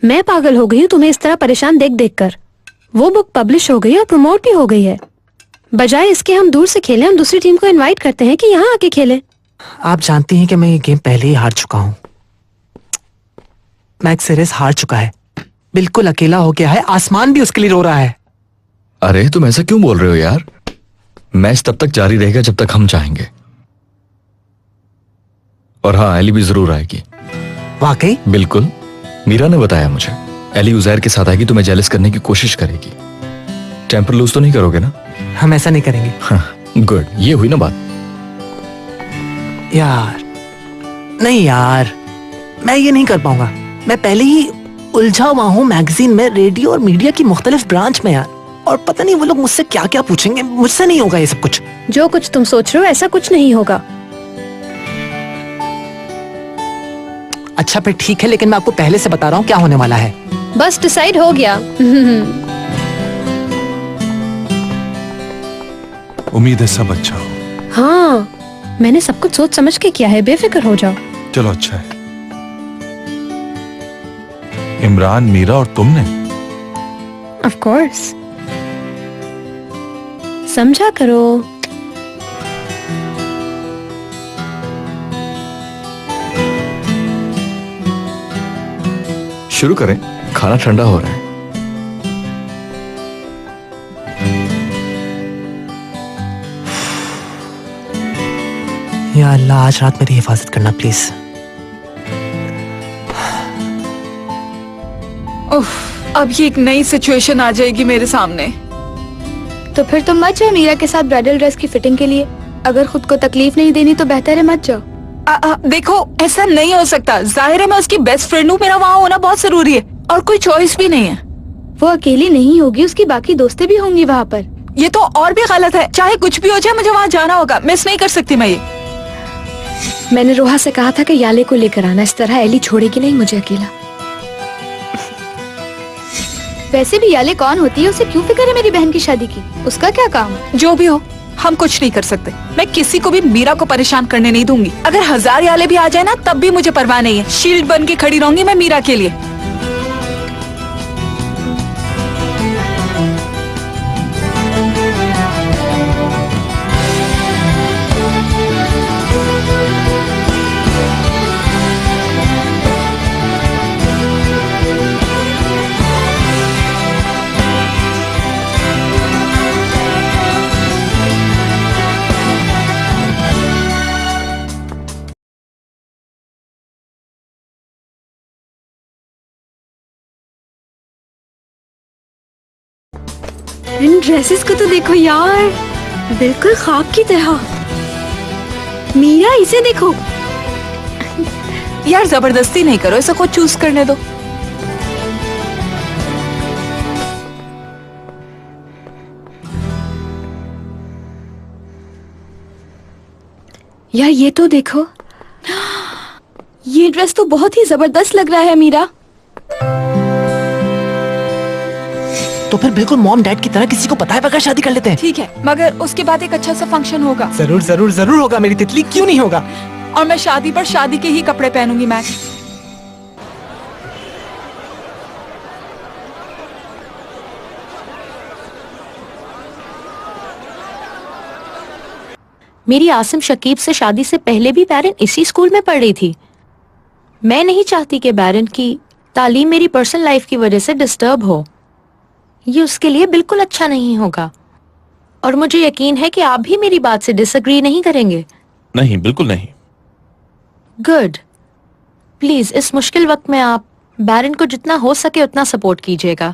मैं पागल हो गई हूँ तुम्हें इस तरह परेशान देख देख कर। वो बुक पब्लिश हो गई और प्रमोट भी हो गई है। बजाय इसके हम दूर से खेलें, हम दूसरी टीम को इनवाइट करते हैं कि यहाँ आके खेलें। आप जानती हैं कि मैं ये गेम पहले ही हार चुका हूँ। मैक्स सीरीज हार चुका है, बिल्कुल अकेला हो गया है। आसमान भी उसके लिए रो रहा है। अरे तुम ऐसा क्यों बोल रहे हो यार? मैच तब तक जारी रहेगा जब तक हम चाहेंगे। और हाँ, एली भी जरूर आएगी। वाकई? बिल्कुल, मीरा ने बताया मुझे। एली उजैर के साथ आएगी, तुम्हें जेलस करने की कोशिश करेगी। टेम्पर लूज तो नहीं करोगे ना? हम ऐसा नहीं करेंगे। हाँ, गुड, ये हुई ना बात। यार नहीं यार, मैं ये नहीं कर पाऊंगा। मैं पहले ही उलझा हुआ हूँ मैगजीन में, रेडियो और मीडिया की मुख्तलिफ ब्रांच में यार। और पता नहीं वो लोग मुझसे क्या क्या पूछेंगे। मुझसे नहीं होगा ये सब कुछ। जो कुछ तुम सोच रहे हो ऐसा कुछ नहीं होगा। अच्छा फिर ठीक है, लेकिन मैं आपको पहले से बता रहा हूँ क्या होने वाला है। बस डिसाइड हो गया। उम्मीद है सब अच्छा हो। हाँ, मैंने सब कुछ सोच समझ के किया है, बेफिक्र हो जाओ। चलो अच्छा है। इमरान, मीरा और तुमने? Of course. समझा करो। शुरू करें, खाना ठंडा हो रहा है। या अल्लाह, आज रात मेरी हिफाजत करना प्लीज। अब ये एक नई सिचुएशन आ जाएगी मेरे सामने। तो फिर तुम मत जाओ मीरा के साथ ब्राइडल ड्रेस की फिटिंग के लिए। अगर खुद को तकलीफ नहीं देनी तो बेहतर है मत जाओ। देखो ऐसा नहीं हो सकता। जाहिर है मैं उसकी बेस्ट फ्रेंड हूँ, मेरा वहाँ होना बहुत जरूरी है और कोई चॉइस भी नहीं है। वो अकेली नहीं होगी, उसकी बाकी दोस्तें भी होंगी वहाँ पर। ये तो और भी गलत है। चाहे कुछ भी हो जाए मुझे वहाँ जाना होगा, मिस नहीं कर सकती मैं ये। मैंने रोहा से कहा था कि याले को लेकर आना, इस तरह एली छोड़ेगी नहीं मुझे अकेला। वैसे भी याले कौन होती है, उसे क्यों फिक्र है मेरी बहन की शादी की? उसका क्या काम? जो भी हो, हम कुछ नहीं कर सकते। मैं किसी को भी मीरा को परेशान करने नहीं दूंगी। अगर 1000 याले भी आ जाए ना तब भी मुझे परवाह नहीं है। शील्ड बन के खड़ी रहूंगी मैं मीरा के लिए। इन ड्रेसेस को तो देखो यार, बिल्कुल ख्वाब की तरह। मीरा इसे देखो। यार जबरदस्ती नहीं करो, इसे खुद चूज करने दो। यार ये तो देखो, ये ड्रेस तो बहुत ही जबरदस्त लग रहा है मीरा। तो फिर बिल्कुल मॉम डैड की तरह किसी को पता है बगैर शादी कर लेते हैं। ठीक है, मगर उसके बाद एक अच्छा सा फंक्शन होगा। जरूर जरूर जरूर होगा मेरी तितली, क्यों नहीं होगा। और मैं शादी पर शादी के ही कपड़े पहनूंगी मैं। मेरी आसिम शकीब से शादी से पहले भी बैरन इसी स्कूल में पढ़ रही थी। मैं नहीं चाहती कि बैरन की तालीम मेरी पर्सनल लाइफ की वजह से डिस्टर्ब हो। ये उसके लिए बिल्कुल अच्छा नहीं होगा। और मुझे यकीन है कि आप भी मेरी बात से डिसएग्री नहीं करेंगे। नहीं, बिल्कुल नहीं। गुड। प्लीज इस मुश्किल वक्त में आप बैरन को जितना हो सके उतना सपोर्ट कीजिएगा।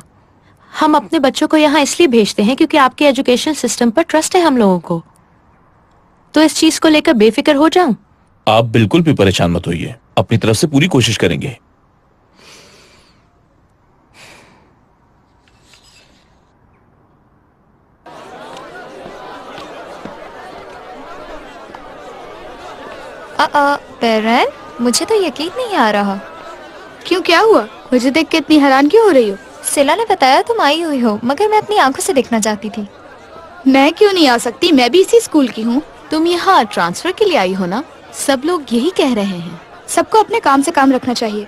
हम अपने बच्चों को यहाँ इसलिए भेजते हैं क्योंकि आपके एजुकेशन सिस्टम पर ट्रस्ट है हम लोगों को। तो इस चीज को लेकर बेफिक्र हो जाऊं? आप बिल्कुल भी परेशान मत होइए, अपनी तरफ से पूरी कोशिश करेंगे। बैरन, मुझे तो यकीन नहीं आ रहा। क्यों, क्या हुआ? मुझे देख के इतनी हैरान क्यों हो रही हो? सिला ने बताया तुम आई हुई हो, मगर मैं अपनी आंखों से देखना चाहती थी। मैं क्यों नहीं आ सकती? मैं भी इसी स्कूल की हूँ। तुम यहाँ ट्रांसफर के लिए आई हो ना? सब लोग यही कह रहे हैं। सबको अपने काम से काम रखना चाहिए।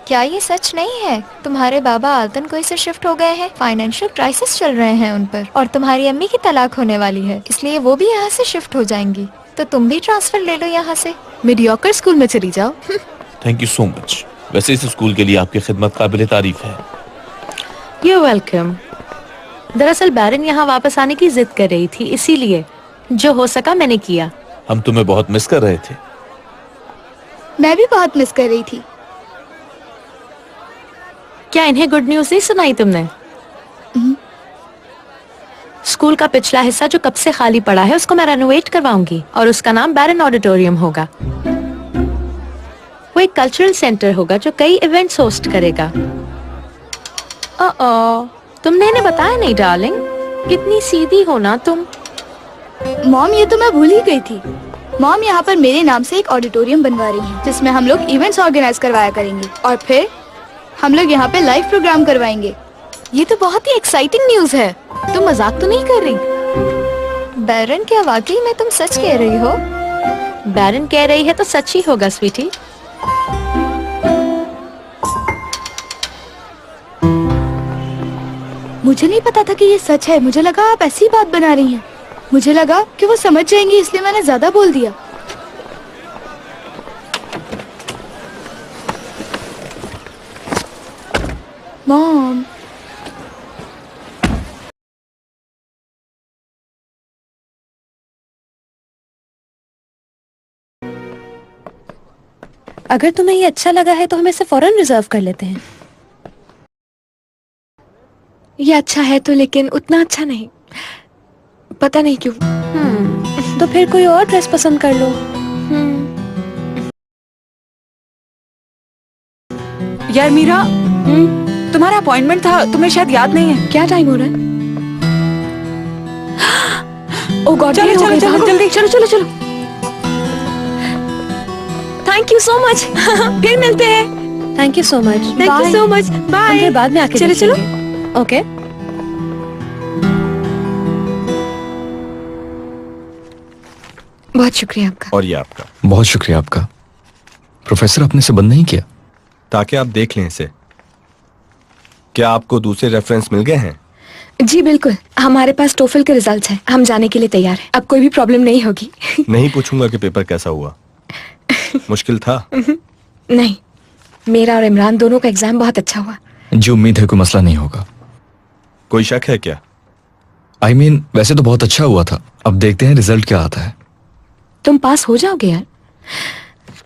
क्या ये सच नहीं है? तुम्हारे बाबा आल्तन कोई से शिफ्ट हो गए हैं, फाइनेंशियल क्राइसिस चल रहे हैं उन पर, और तुम्हारी अम्मी की तलाक होने वाली है, इसलिए वो भी यहाँ से शिफ्ट हो जाएंगी। तो तुम भी ट्रांसफर ले लो यहाँ से, मीडियोकर स्कूल में चली जाओ। Thank you so much. वैसे इस स्कूल के लिए आपकी खिदमत काबिल तारीफ है। You welcome. दरअसल बैरन यहाँ वापस आने की जिद कर रही थी, इसीलिए जो हो सका मैंने किया। हम तुम्हें बहुत मिस कर रहे थे। मैं भी बहुत मिस कर रही थी। क्या इन्हें गुड न्यूज नहीं सुनाई तुमने? स्कूल का पिछला हिस्सा जो कब से खाली पड़ा है उसको मैं रेनोवेट करवाऊंगी और उसका नाम बैरन ऑडिटोरियम होगा। वो एक कल्चरल सेंटर होगा जो कई इवेंट्स होस्ट करेगा। तुमने इन्हें बताया नहीं डार्लिंग, कितनी सीधी हो ना तुम। मॉम ये तो मैं भूल ही गई थी। मॉम यहाँ पर मेरे नाम से एक ऑडिटोरियम बनवा रही हैं, जिसमें हम लोग इवेंट्स ऑर्गेनाइज करवाया करेंगे और फिर हम लोग यहाँ पे लाइव प्रोग्राम करवाएंगे। ये तो बहुत ही एक्साइटिंग न्यूज है। तुम मजाक तो नहीं कर रही? बैरन, क्या वाकई में तुम सच कह रही हो? बैरन कह रही है तो सच ही होगा स्वीटी। मुझे नहीं पता था कि ये सच है। मुझे लगा आप ऐसी बात बना रही हैं। मुझे लगा कि वो समझ जाएंगी, इसलिए मैंने ज्यादा बोल दिया। मॉम, अगर तुम्हें ये अच्छा लगा है तो हम इसे फौरन रिजर्व कर लेते हैं। ये अच्छा है तो, लेकिन उतना अच्छा नहीं, पता नहीं क्यों। तो फिर कोई और ड्रेस पसंद कर लो। यार मीरा, तुम्हारा अपॉइंटमेंट था, तुम्हें शायद याद नहीं है। क्या टाइम हो रहा है? ओ गॉड, चलो चलो चलो जल्दी। चलो चलो चलो। Thank you so much. फिर मिलते हैं। Thank you so much. Thank you so much. Bye. फिर बाद में आके चलो चलो। ओके। बहुत शुक्रिया आपका। और ये आपका। बहुत शुक्रिया आपका। प्रोफेसर, आपने इसे बंद नहीं किया? ताकि आप देख लें इसे। क्या आपको दूसरे रेफरेंस मिल गए हैं? जी बिल्कुल, हमारे पास टोफल के रिजल्ट्स हैं। हम जाने के लिए तैयार हैं। अब कोई भी प्रॉब्लम नहीं होगी। नहीं पूछूंगा कि पेपर कैसा हुआ। मुश्किल था? नहीं, मेरा और इमरान दोनों का एग्जाम बहुत अच्छा हुआ। जी, उम्मीद है कोई मसला नहीं होगा। कोई शक है क्या? I mean, वैसे तो बहुत अच्छा हुआ था। अब देखते हैं रिजल्ट क्या आता है। तुम पास हो जाओगे यार,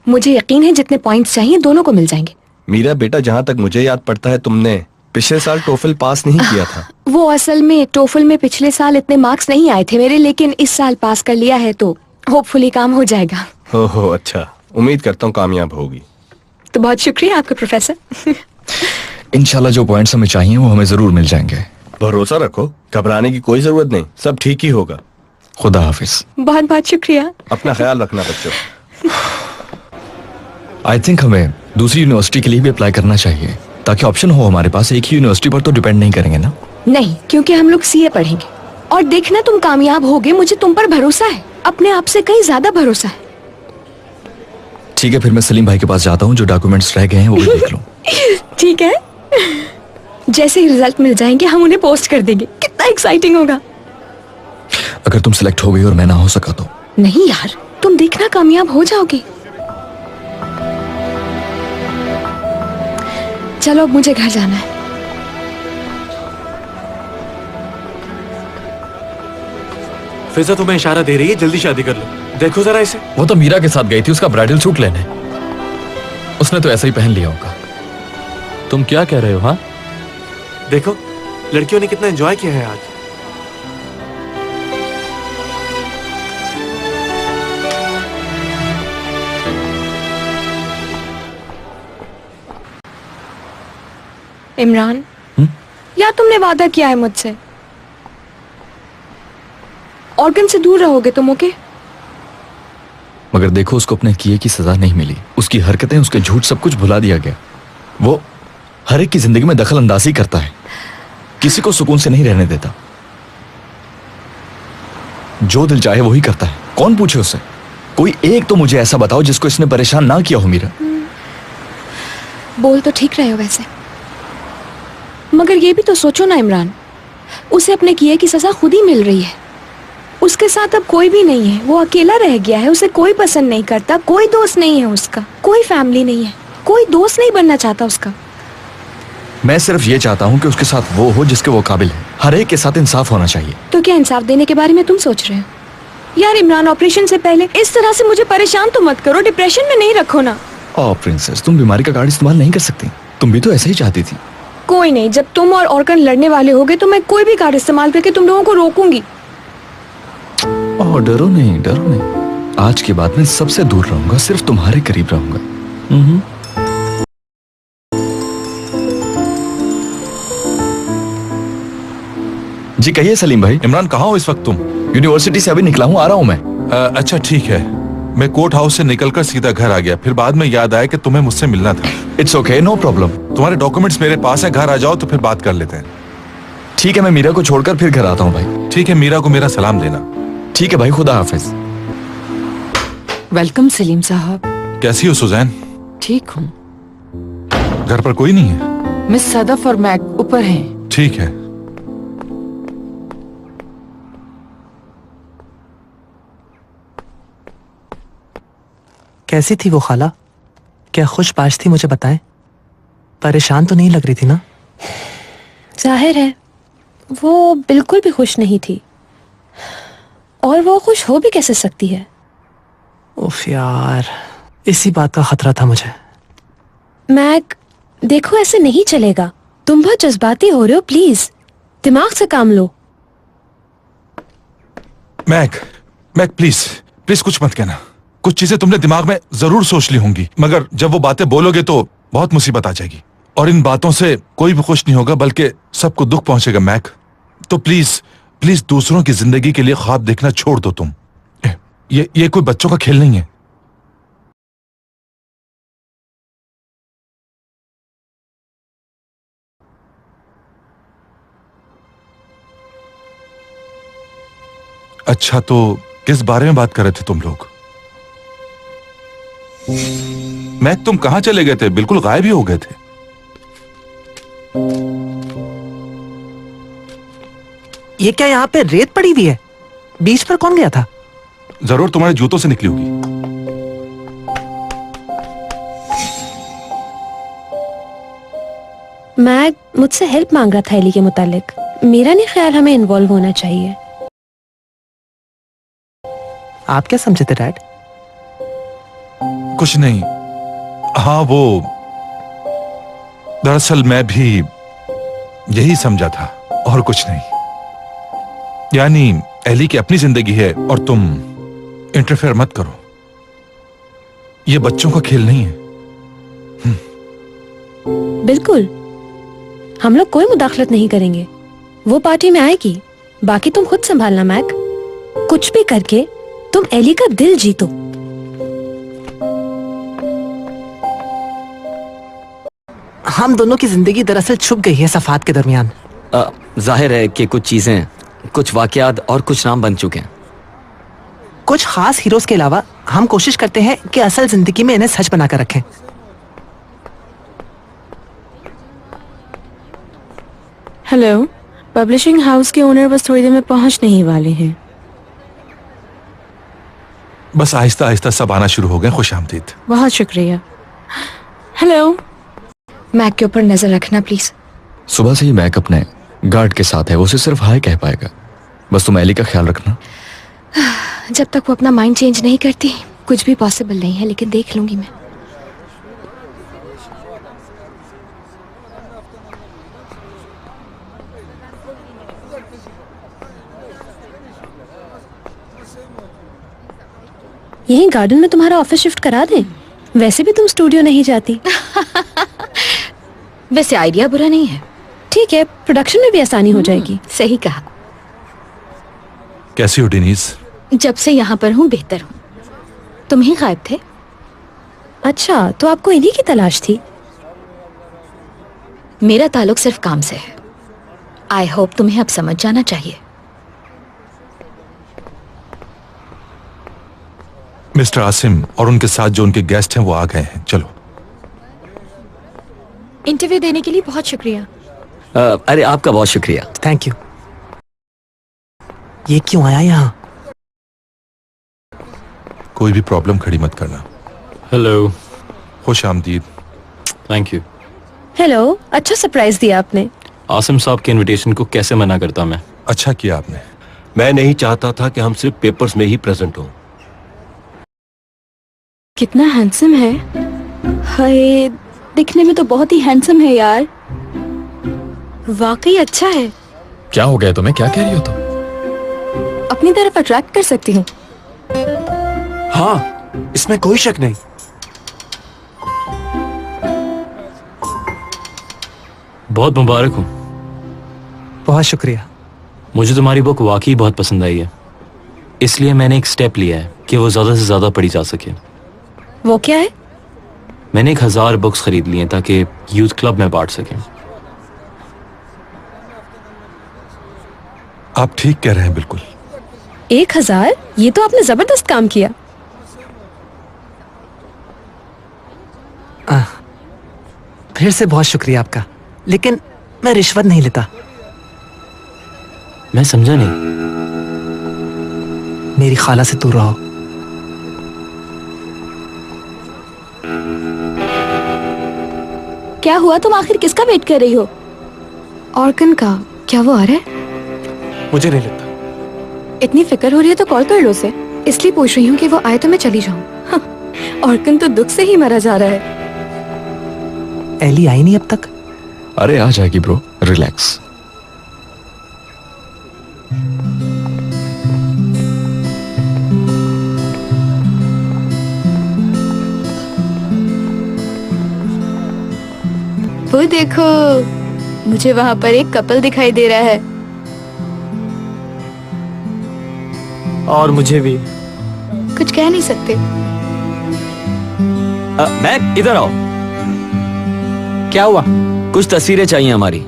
मुझे यकीन है जितने पॉइंट्स चाहिए दोनों को मिल जाएंगे। मेरा बेटा, जहाँ तक मुझे याद पड़ता है तुमने पिछले साल टोफल पास नहीं किया था। वो असल में टोफल में पिछले साल इतने मार्क्स नहीं आए थे मेरे, लेकिन इस साल पास कर लिया है तो होपफुली काम हो जाएगा। हो अच्छा, उम्मीद करता हूँ कामयाब होगी। तो बहुत शुक्रिया आपका प्रोफेसर। इंशाल्लाह जो पॉइंट्स हमें चाहिए वो हमें जरूर मिल जाएंगे। भरोसा रखो, घबराने की कोई जरूरत नहीं, सब ठीक ही होगा। खुदा हाफिज। बहुत बहुत शुक्रिया। अपना ख्याल रखना बच्चों। आई थिंक हमें दूसरी यूनिवर्सिटी के लिए भी अप्लाई करना चाहिए, ताकि ऑप्शन हो हमारे पास। एक ही यूनिवर्सिटी पर तो डिपेंड नहीं करेंगे ना। नहीं, क्योंकि हम लोग सीए पढ़ेंगे और देखना तुम कामयाब होगे। मुझे तुम पर भरोसा है, अपने आप से कहीं ज्यादा भरोसा है। ठीक है, फिर मैं सलीम भाई के पास जाता हूँ, जो डॉक्यूमेंट्स रह गए हैं वो भी देख लूं। ठीक है, जैसे ही रिजल्ट मिल जाएंगे हम उन्हें पोस्ट कर देंगे। कितना एक्साइटिंग होगा। अगर तुम सिलेक्ट हो गई और मैं ना हो सका तो? नहीं यार, तुम देखना कामयाब हो जाओगे। चलो अब मुझे घर जाना है। फिजा तुम्हें इशारा दे रही है, जल्दी शादी कर लो। देखो जरा इसे। वो तो मीरा के साथ गई थी उसका ब्राइडल सूट लेने। उसने तो ऐसा ही पहन लिया होगा। तुम क्या कह रहे हो? हाँ, देखो लड़कियों ने कितना एंजॉय किया है आज। इमरान, या तुमने वादा किया है मुझसे, ऑर्गन से दूर रहोगे तुम, ओके? मगर देखो, उसको अपने किए की सजा नहीं मिली। उसकी हरकतें, उसके झूठ, सब कुछ भुला दिया गया। वो हर एक की जिंदगी में दखल अंदाजी करता है, किसी को सुकून से नहीं रहने देता। जो दिल चाहे वही करता है। कौन पूछे उससे? कोई एक तो मुझे ऐसा बताओ जिसको इसने परेशान ना किया हो। मीरा, बोल तो ठीक रहे हो वैसे, मगर ये भी तो सोचो ना इमरान, उसे अपने किए की सजा खुद ही मिल रही है। उसके साथ अब कोई भी नहीं है, वो अकेला रह गया है। उसे कोई पसंद नहीं करता, कोई दोस्त नहीं है उसका, कोई फैमिली नहीं है, कोई दोस्त नहीं बनना चाहता उसका। मैं सिर्फ ये चाहता हूँ कि उसके साथ वो हो जिसके वो काबिल है। हर एक के साथ इंसाफ होना चाहिए। तो क्या इंसाफ देने के बारे में तुम सोच रहे हो? यार इमरान, ऑपरेशन से पहले इस तरह से मुझे परेशान तो मत करो, डिप्रेशन में नहीं रखो ना। ओ प्रिंसेस, तुम बीमारी का कार्ड इस्तेमाल नहीं कर सकती। तुम भी तो ऐसे ही चाहती थी। कोई नहीं, जब तुम और ऑर्गन लड़ने वाले होगे तो मैं कोई भी कार्ड इस्तेमाल करके तुम लोगों को रोकूंगी। ओह, डरो नहीं, डरो नहीं। आज के बाद मैं सबसे दूर रहूंगा, सिर्फ तुम्हारे करीब रहूंगा। जी कहिए सलीम भाई। इमरान कहाँ हो इस वक्त तुम? यूनिवर्सिटी से अभी निकला हूँ, आ रहा हूँ मैं। अच्छा ठीक है, मैं कोर्ट हाउस से निकलकर सीधा घर आ गया, फिर बाद में याद आया कि तुम्हें मुझसे मिलना था। It's okay, no problem. तुम्हारे डॉक्यूमेंट्स मेरे पास है, घर आ जाओ तो फिर बात कर लेते हैं। ठीक है, मैं मीरा को छोड़कर फिर घर आता हूँ भाई। ठीक है, मीरा को मेरा सलाम देना। ठीक है भाई, खुदा हाफिज। वेलकम सलीम साहब। कैसी हो सुजैन? ठीक हूँ। घर पर कोई नहीं है? मिस सदफ और मैक ऊपर हैं। ठीक है। कैसी थी वो खाला? क्या खुशबाश थी, मुझे बताएं। परेशान तो नहीं लग रही थी ना? जाहिर है वो बिल्कुल भी खुश नहीं थी, और वो खुश हो भी कैसे सकती है। उफ यार, इसी बात का खतरा था मुझे। मैक देखो, ऐसे नहीं चलेगा। तुम बहुत जज्बाती हो रहे हो, प्लीज दिमाग से काम लो। मैक प्लीज प्लीज कुछ मत कहना। कुछ चीजें तुमने दिमाग में जरूर सोच ली होंगी, मगर जब वो बातें बोलोगे तो बहुत मुसीबत आ जाएगी, और इन बातों से कोई भी खुश नहीं होगा, बल्कि सबको दुख पहुंचेगा। मैक, तो प्लीज प्लीज दूसरों की जिंदगी के लिए ख्वाब देखना छोड़ दो तुम। ये कोई बच्चों का खेल नहीं है। अच्छा, तो किस बारे में बात कर रहे थे तुम लोग? मैक, तुम कहां चले गए थे? बिल्कुल गायब ही हो गए थे। ये क्या यहाँ पे रेत पड़ी हुई है? बीच पर कौन गया था? जरूर तुम्हारे जूतों से निकली होगी। मैक मुझसे हेल्प मांग रहा था एली के मुतालिक। मेरा नहीं ख्याल हमें इन्वॉल्व होना चाहिए। आप क्या समझे थे डैड? कुछ नहीं। हाँ, वो दरअसल मैं भी यही समझा था, और कुछ नहीं। यानी एली की अपनी जिंदगी है और तुम इंटरफेयर मत करो। ये बच्चों का खेल नहीं है। बिल्कुल, हम लोग कोई मुदाखलत नहीं करेंगे। वो पार्टी में आएगी, बाकी तुम खुद संभालना। मैक, कुछ भी करके तुम एली का दिल जीतो। हम दोनों की जिंदगी दरअसल छुप गई है सफात के दरमियान। जाहिर है कि कुछ चीजें, कुछ वाकयात और कुछ नाम बन चुके हैं। कुछ खास हीरोज के अलावा हम कोशिश करते हैं कि असल जिंदगी में इन्हें सच बनाकर रखें। हेलो, पब्लिशिंग हाउस के ओनर बस थोड़ी देर में पहुंचने ही वाले हैं। बस आहिस्ता आहिस्ता सब आना शुरू हो गए। खुशामदीद। बहुत शुक्रिया। हेलो। मैक के ऊपर नजर रखना प्लीज। सुबह से ही मैक अपने गार्ड के साथ है, वो उसे सिर्फ हाय कह पाएगा। बस तुम एली का ख्याल रखना। जब तक वो अपना माइंड चेंज नहीं करती कुछ भी पॉसिबल नहीं है, लेकिन देख लूंगी मैं। यही गार्डन में तुम्हारा ऑफिस शिफ्ट करा दें? वैसे भी तुम स्टूडियो नहीं जाती। वैसे आइडिया बुरा नहीं है। ठीक है, प्रोडक्शन में भी आसानी हो जाएगी। सही कहा। कैसी हो डेनीज? जब से यहाँ पर हूँ बेहतर हूँ। तुम ही गायब थे। अच्छा, तो आपको इन्हीं की तलाश थी? मेरा ताल्लुक सिर्फ काम से है। आई होप तुम्हें अब समझ जाना चाहिए। मिस्टर आसिम और उनके साथ जो उनके गेस्ट हैं वो आ गए हैं। चलो। इंटरव्यू देने के लिए बहुत शुक्रिया। अरे आपका बहुत शुक्रिया। Thank you. ये क्यों आया यहाँ? कोई भी प्रॉब्लम खड़ी मत करना। हेलो। खुश आमदीद। Thank you. हेलो, अच्छा सरप्राइज दिया आपने। आसिम साहब के इनविटेशन को कैसे मना करता मैं। अच्छा किया आपने। मैं नहीं चाहता था कि हम सिर्फ पेपर्स में ही प्रेजेंट हों। कितना हैंडसम है। हाय, दिखने में तो बहुत ही हैंडसम है यार। वाकई अच्छा है। क्या हो गया तुम्हें? क्या कह रही हो तुम? अपनी तरफ अट्रैक्ट कर सकती हूँ। हाँ, इसमें कोई शक नहीं। बहुत मुबारक हूँ। बहुत शुक्रिया। मुझे तुम्हारी बुक वाकई बहुत पसंद आई है, इसलिए मैंने एक स्टेप लिया है कि वो ज्यादा से ज्यादा पढ़ी जा सके। वो क्या है? मैंने 1000 बुक्स खरीद ली हैं ताकि यूथ क्लब में बांट सकें। आप ठीक कह रहे हैं बिल्कुल। 1000? ये तो आपने जबरदस्त काम किया। फिर से बहुत शुक्रिया आपका, लेकिन मैं रिश्वत नहीं लेता। मैं समझा नहीं। मेरी खाला से दूर रहो। क्या हुआ? तुम आखिर किसका वेट कर रही हो? ऑर्कन का। क्या वो आ रहा है? मुझे नहीं लगता। इतनी फिक्र हो रही है तो कॉल कर लो उसे। इसलिए पूछ रही हूँ कि वो आए तो मैं चली जाऊँ। ऑर्कन तो दुख से ही मरा जा रहा है। एली आई नहीं अब तक? अरे आ जाएगी ब्रो, रिलैक्स। वो देखो, मुझे वहाँ पर एक कपल दिखाई दे रहा है। और मुझे भी। कुछ कह नहीं सकते। मैं इधर आओ। क्या हुआ? कुछ तस्वीरें चाहिए हमारी।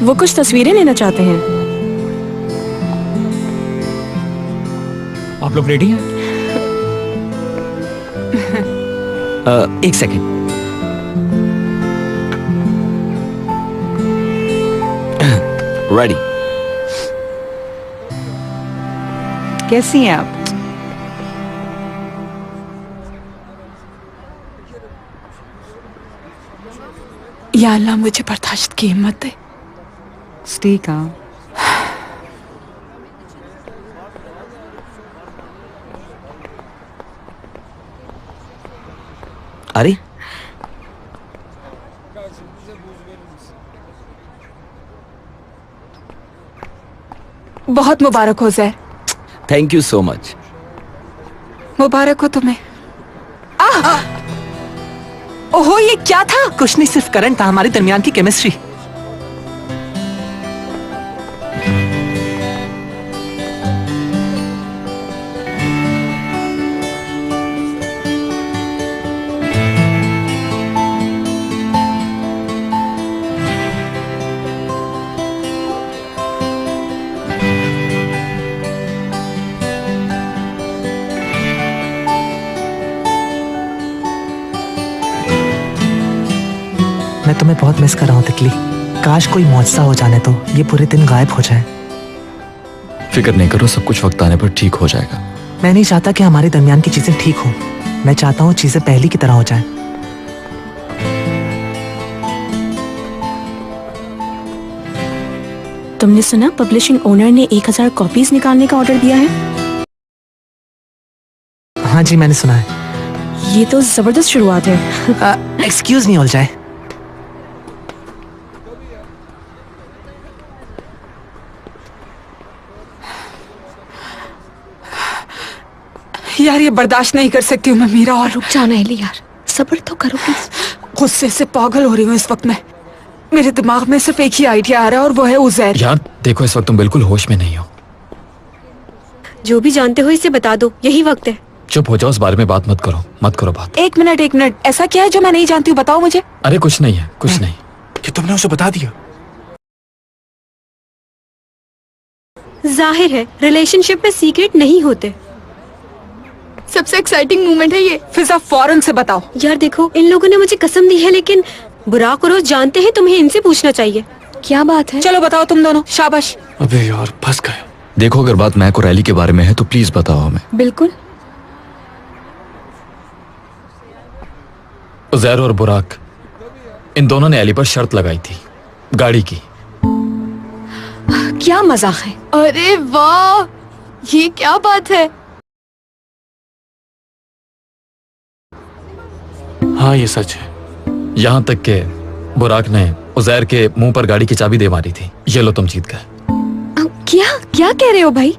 वो कुछ तस्वीरें लेना चाहते हैं। आप लोग रेडी हैं? एक सेकेंड। रेडी। कैसी हैं आप? या अल्लाह मुझे बर्दाश्त की हिम्मत दे। Stay calm. अरे बहुत मुबारक हो Zair. Thank you so much. मुबारक हो तुम्हें। ओहो, ये क्या था? कुछ नहीं, सिर्फ करंट था, हमारे दरमियान की केमिस्ट्री। मैं तुम्हें बहुत मिस कर रहा हूँ तितली। काश कोई मौजसा हो जाने तो ये पूरे दिन गायब हो जाए। फिक्र नहीं करो, सब कुछ वक्त आने पर ठीक हो जाएगा। मैं नहीं चाहता कि हमारे दरमियान की चीजें ठीक हो। मैं चाहता हूँ चीजें पहली की तरह हो जाएं। तुमने सुना पब्लिशिंग ओनर ने 1000 कॉपीज निकालने का ऑर्डर दिया है? हाँ जी, मैंने सुना है। ये तो जबरदस्त शुरुआत है। एक्सक्यूज मी, हो जाए। यार ये बर्दाश्त नहीं कर सकती हूँ मैं मीरा। और रुक जाना एली यार, सब्र तो करो प्लीज। गुस्से से पागल हो रही हूँ इस वक्त मैं। मेरे दिमाग में सिर्फ एक ही आइडिया आ रहा है और वो है उज़ैर। यार देखो, इस वक्त तुम बिल्कुल होश में नहीं हो। जो भी जानते हो इसे बता दो, यही वक्त है। चुप हो जाओ, इस बारे में बात मत करो बात। एक मिनट, ऐसा क्या है जो मैं नहीं जानती हूँ? बताओ मुझे। अरे कुछ नहीं है, कुछ नहीं। कि तुमने उसे बता दिया? जाहिर है रिलेशनशिप में सीक्रेट नहीं होते। सबसे एक्साइटिंग मोमेंट है ये। फिजा फौरन से बताओ। यार देखो, इन लोगों ने मुझे कसम दी है, लेकिन बुराक और रोज जानते हैं, तुम्हें इनसे पूछना चाहिए। क्या बात है? चलो बताओ तुम दोनों, शाबाश। अबे यार फंस गए। देखो, अगर बात मैक और रैली के बारे में है तो प्लीज बताओ हमें। बिल्कुल। उज़ैर और बुराक, इन दोनों ने एली पर शर्त लगाई थी गाड़ी की। क्या मजाक है? अरे वाह, ये क्या बात है? हाँ ये सच है। यहाँ तक के बुराक ने उज़ैर के मुंह पर गाड़ी की चाबी दे मारी थी। ये लो, तुम जीत गए। क्या कह रहे हो भाई?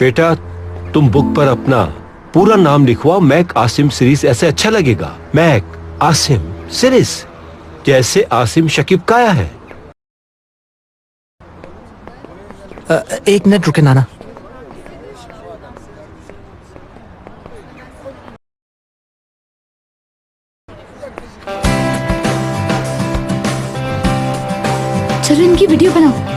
बेटा, तुम बुक पर अपना पूरा नाम लिखवाओ, मैक आसिम सीरीज, ऐसे अच्छा लगेगा। मैक आसिम सीरीज, जैसे आसिम शकीब काया है। एक मिनट रुके नाना। चलो इनकी वीडियो बनाओ।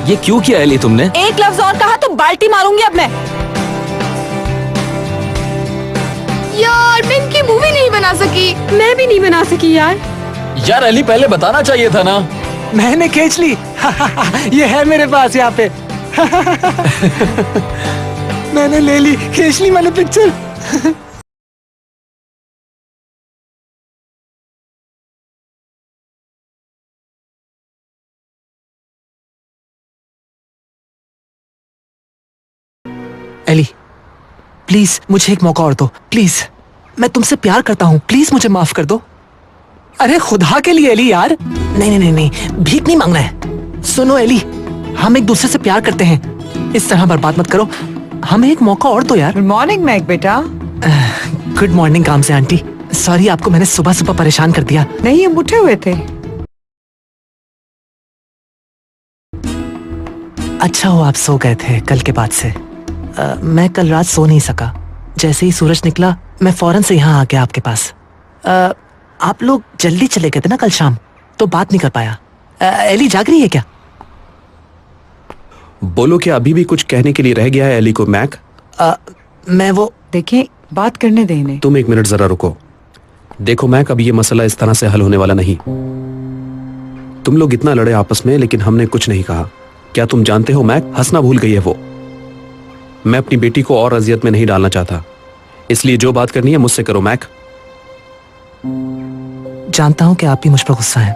ये क्यों किया एली तुमने? एक लफ्ज और कहा तो बाल्टी मारूंगी अब मैं। यार मैं इनकी मूवी नहीं बना सकी। मैं भी नहीं बना सकी यार। यार एली पहले बताना चाहिए था ना। मैंने खींच ली। ये है मेरे पास यहाँ पे। मैंने ले ली, खींच ली मैंने पिक्चर। एली प्लीज मुझे एक मौका और दो, प्लीज। मैं तुमसे प्यार करता हूँ, प्लीज मुझे माफ कर दो। अरे खुदा के लिए एली यार। नहीं नहीं नहीं नहीं, भीख नहीं मांगना है। सुनो एली, हम एक दूसरे से प्यार करते हैं, इस तरह बर्बाद मत करो। हमें एक मौका और दो यार। गुड मॉर्निंग मैक बेटा। गुड मॉर्निंग काम से आंटी। सॉरी आपको मैंने सुबह सुबह परेशान कर दिया। नहीं, हम उठे हुए थे। अच्छा हो आप सो गए थे कल के बाद से। मैं कल रात सो नहीं सका। जैसे ही सूरज निकला मैं फौरन से यहाँ आ गया आपके पास। आप लोग जल्दी चले गए थे ना कल शाम, तो बात नहीं कर पाया। एली जाग रही है क्या? बोलो, क्या अभी भी कुछ कहने के लिए रह गया है एली को मैक? मैं वो देखें, बात करने दे इन्हें। तुम एक मिनट जरा रुको। देखो मैक, अब ये मसला इस तरह से हल होने वाला नहीं। तुम लोग इतना लड़े आपस में, लेकिन हमने कुछ नहीं कहा। क्या तुम जानते हो मैक, हंसना भूल गई है वो। मैं अपनी बेटी को और अजियत में नहीं डालना चाहता, इसलिए जो बात करनी है मुझसे करो मैक। जानता हूं कि आप भी मुझ पर गुस्सा है,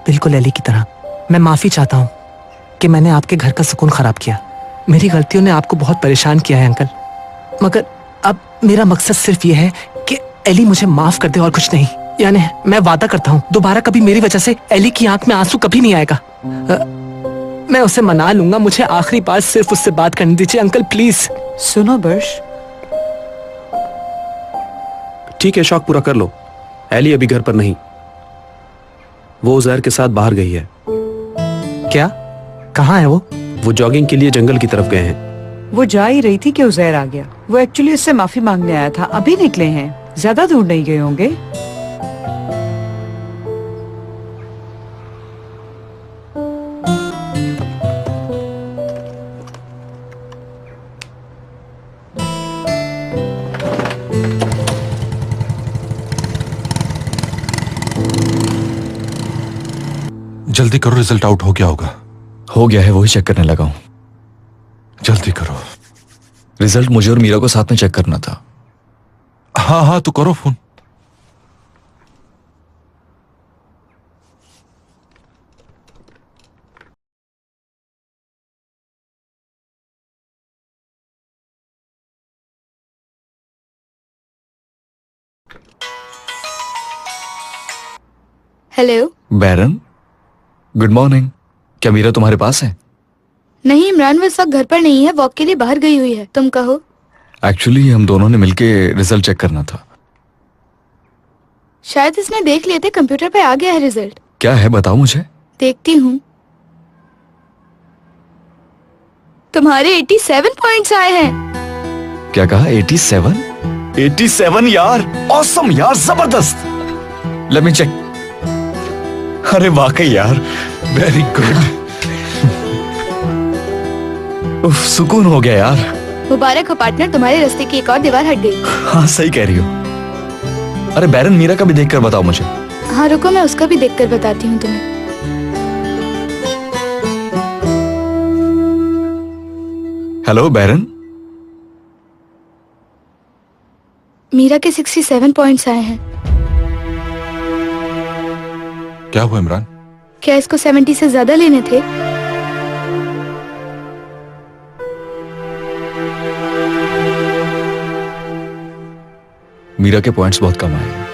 बिल्कुल एली की तरह। मैं माफी चाहता हूं कि मैंने आपके घर का सुकून खराब किया। मेरी गलतियों ने आपको बहुत परेशान किया है अंकल, मगर अब मेरा मकसद सिर्फ यह है कि एली मुझे माफ कर दे और कुछ नहीं। यानी मैं वादा करता हूं दोबारा कभी मेरी वजह से एली की आंख में आंसू कभी नहीं आएगा। मैं उसे मना लूंगा। मुझे आखिरी बार सिर्फ उससे बात करने दीजिए अंकल, प्लीज। सुनो बर्श, ठीक है, शौक पूरा कर लो। एली अभी घर पर नहीं, वो उजैर के साथ बाहर गई है। क्या? कहाँ है वो? वो जॉगिंग के लिए जंगल की तरफ गए हैं। वो जा ही रही थी कि उजैर आ गया। वो एक्चुअली उससे माफी मांगने आया था, अभी निकले हैं, ज्यादा दूर नहीं गए होंगे। जल्दी करो, रिजल्ट आउट हो गया होगा। हो गया है, वही चेक करने लगा हूं। जल्दी करो। रिजल्ट मुझे और मीरा को साथ में चेक करना था। हाँ हाँ, तो करो फोन। हेलो बैरन, गुड मॉर्निंग। क्या मीरा तुम्हारे पास है? नहीं, इमरान वो इस वक्त घर पर नहीं है, वॉक के लिए बाहर गई हुई है। तुम कहो। एक्चुअली हम दोनों ने मिलके रिजल्ट चेक करना था। शायद इसने देख लिए थे, कंप्यूटर पे आ गया है रिजल्ट। क्या है बताओ मुझे। देखती हूँ। तुम्हारे 87 पॉइंट्स आए हैं। क्या कहा? 87? 87 यार, ऑसम यार, जबरदस्त। Let me check. अरे वाकई यार, वेरी गुड। उफ, सुकून हो गया यार। मुबारक हो पार्टनर, तुम्हारे रास्ते की एक और दीवार हट गई। हाँ सही कह रही हो। अरे बैरन, मीरा का भी देखकर बताओ मुझे। हाँ रुको, मैं उसका भी देखकर बताती हूँ तुम्हें। हेलो बैरन। मीरा के 67 पॉइंट्स आए हैं। क्या हुआ इमरान? क्या इसको 70 से ज्यादा लेने थे? मीरा के पॉइंट्स बहुत कम आए।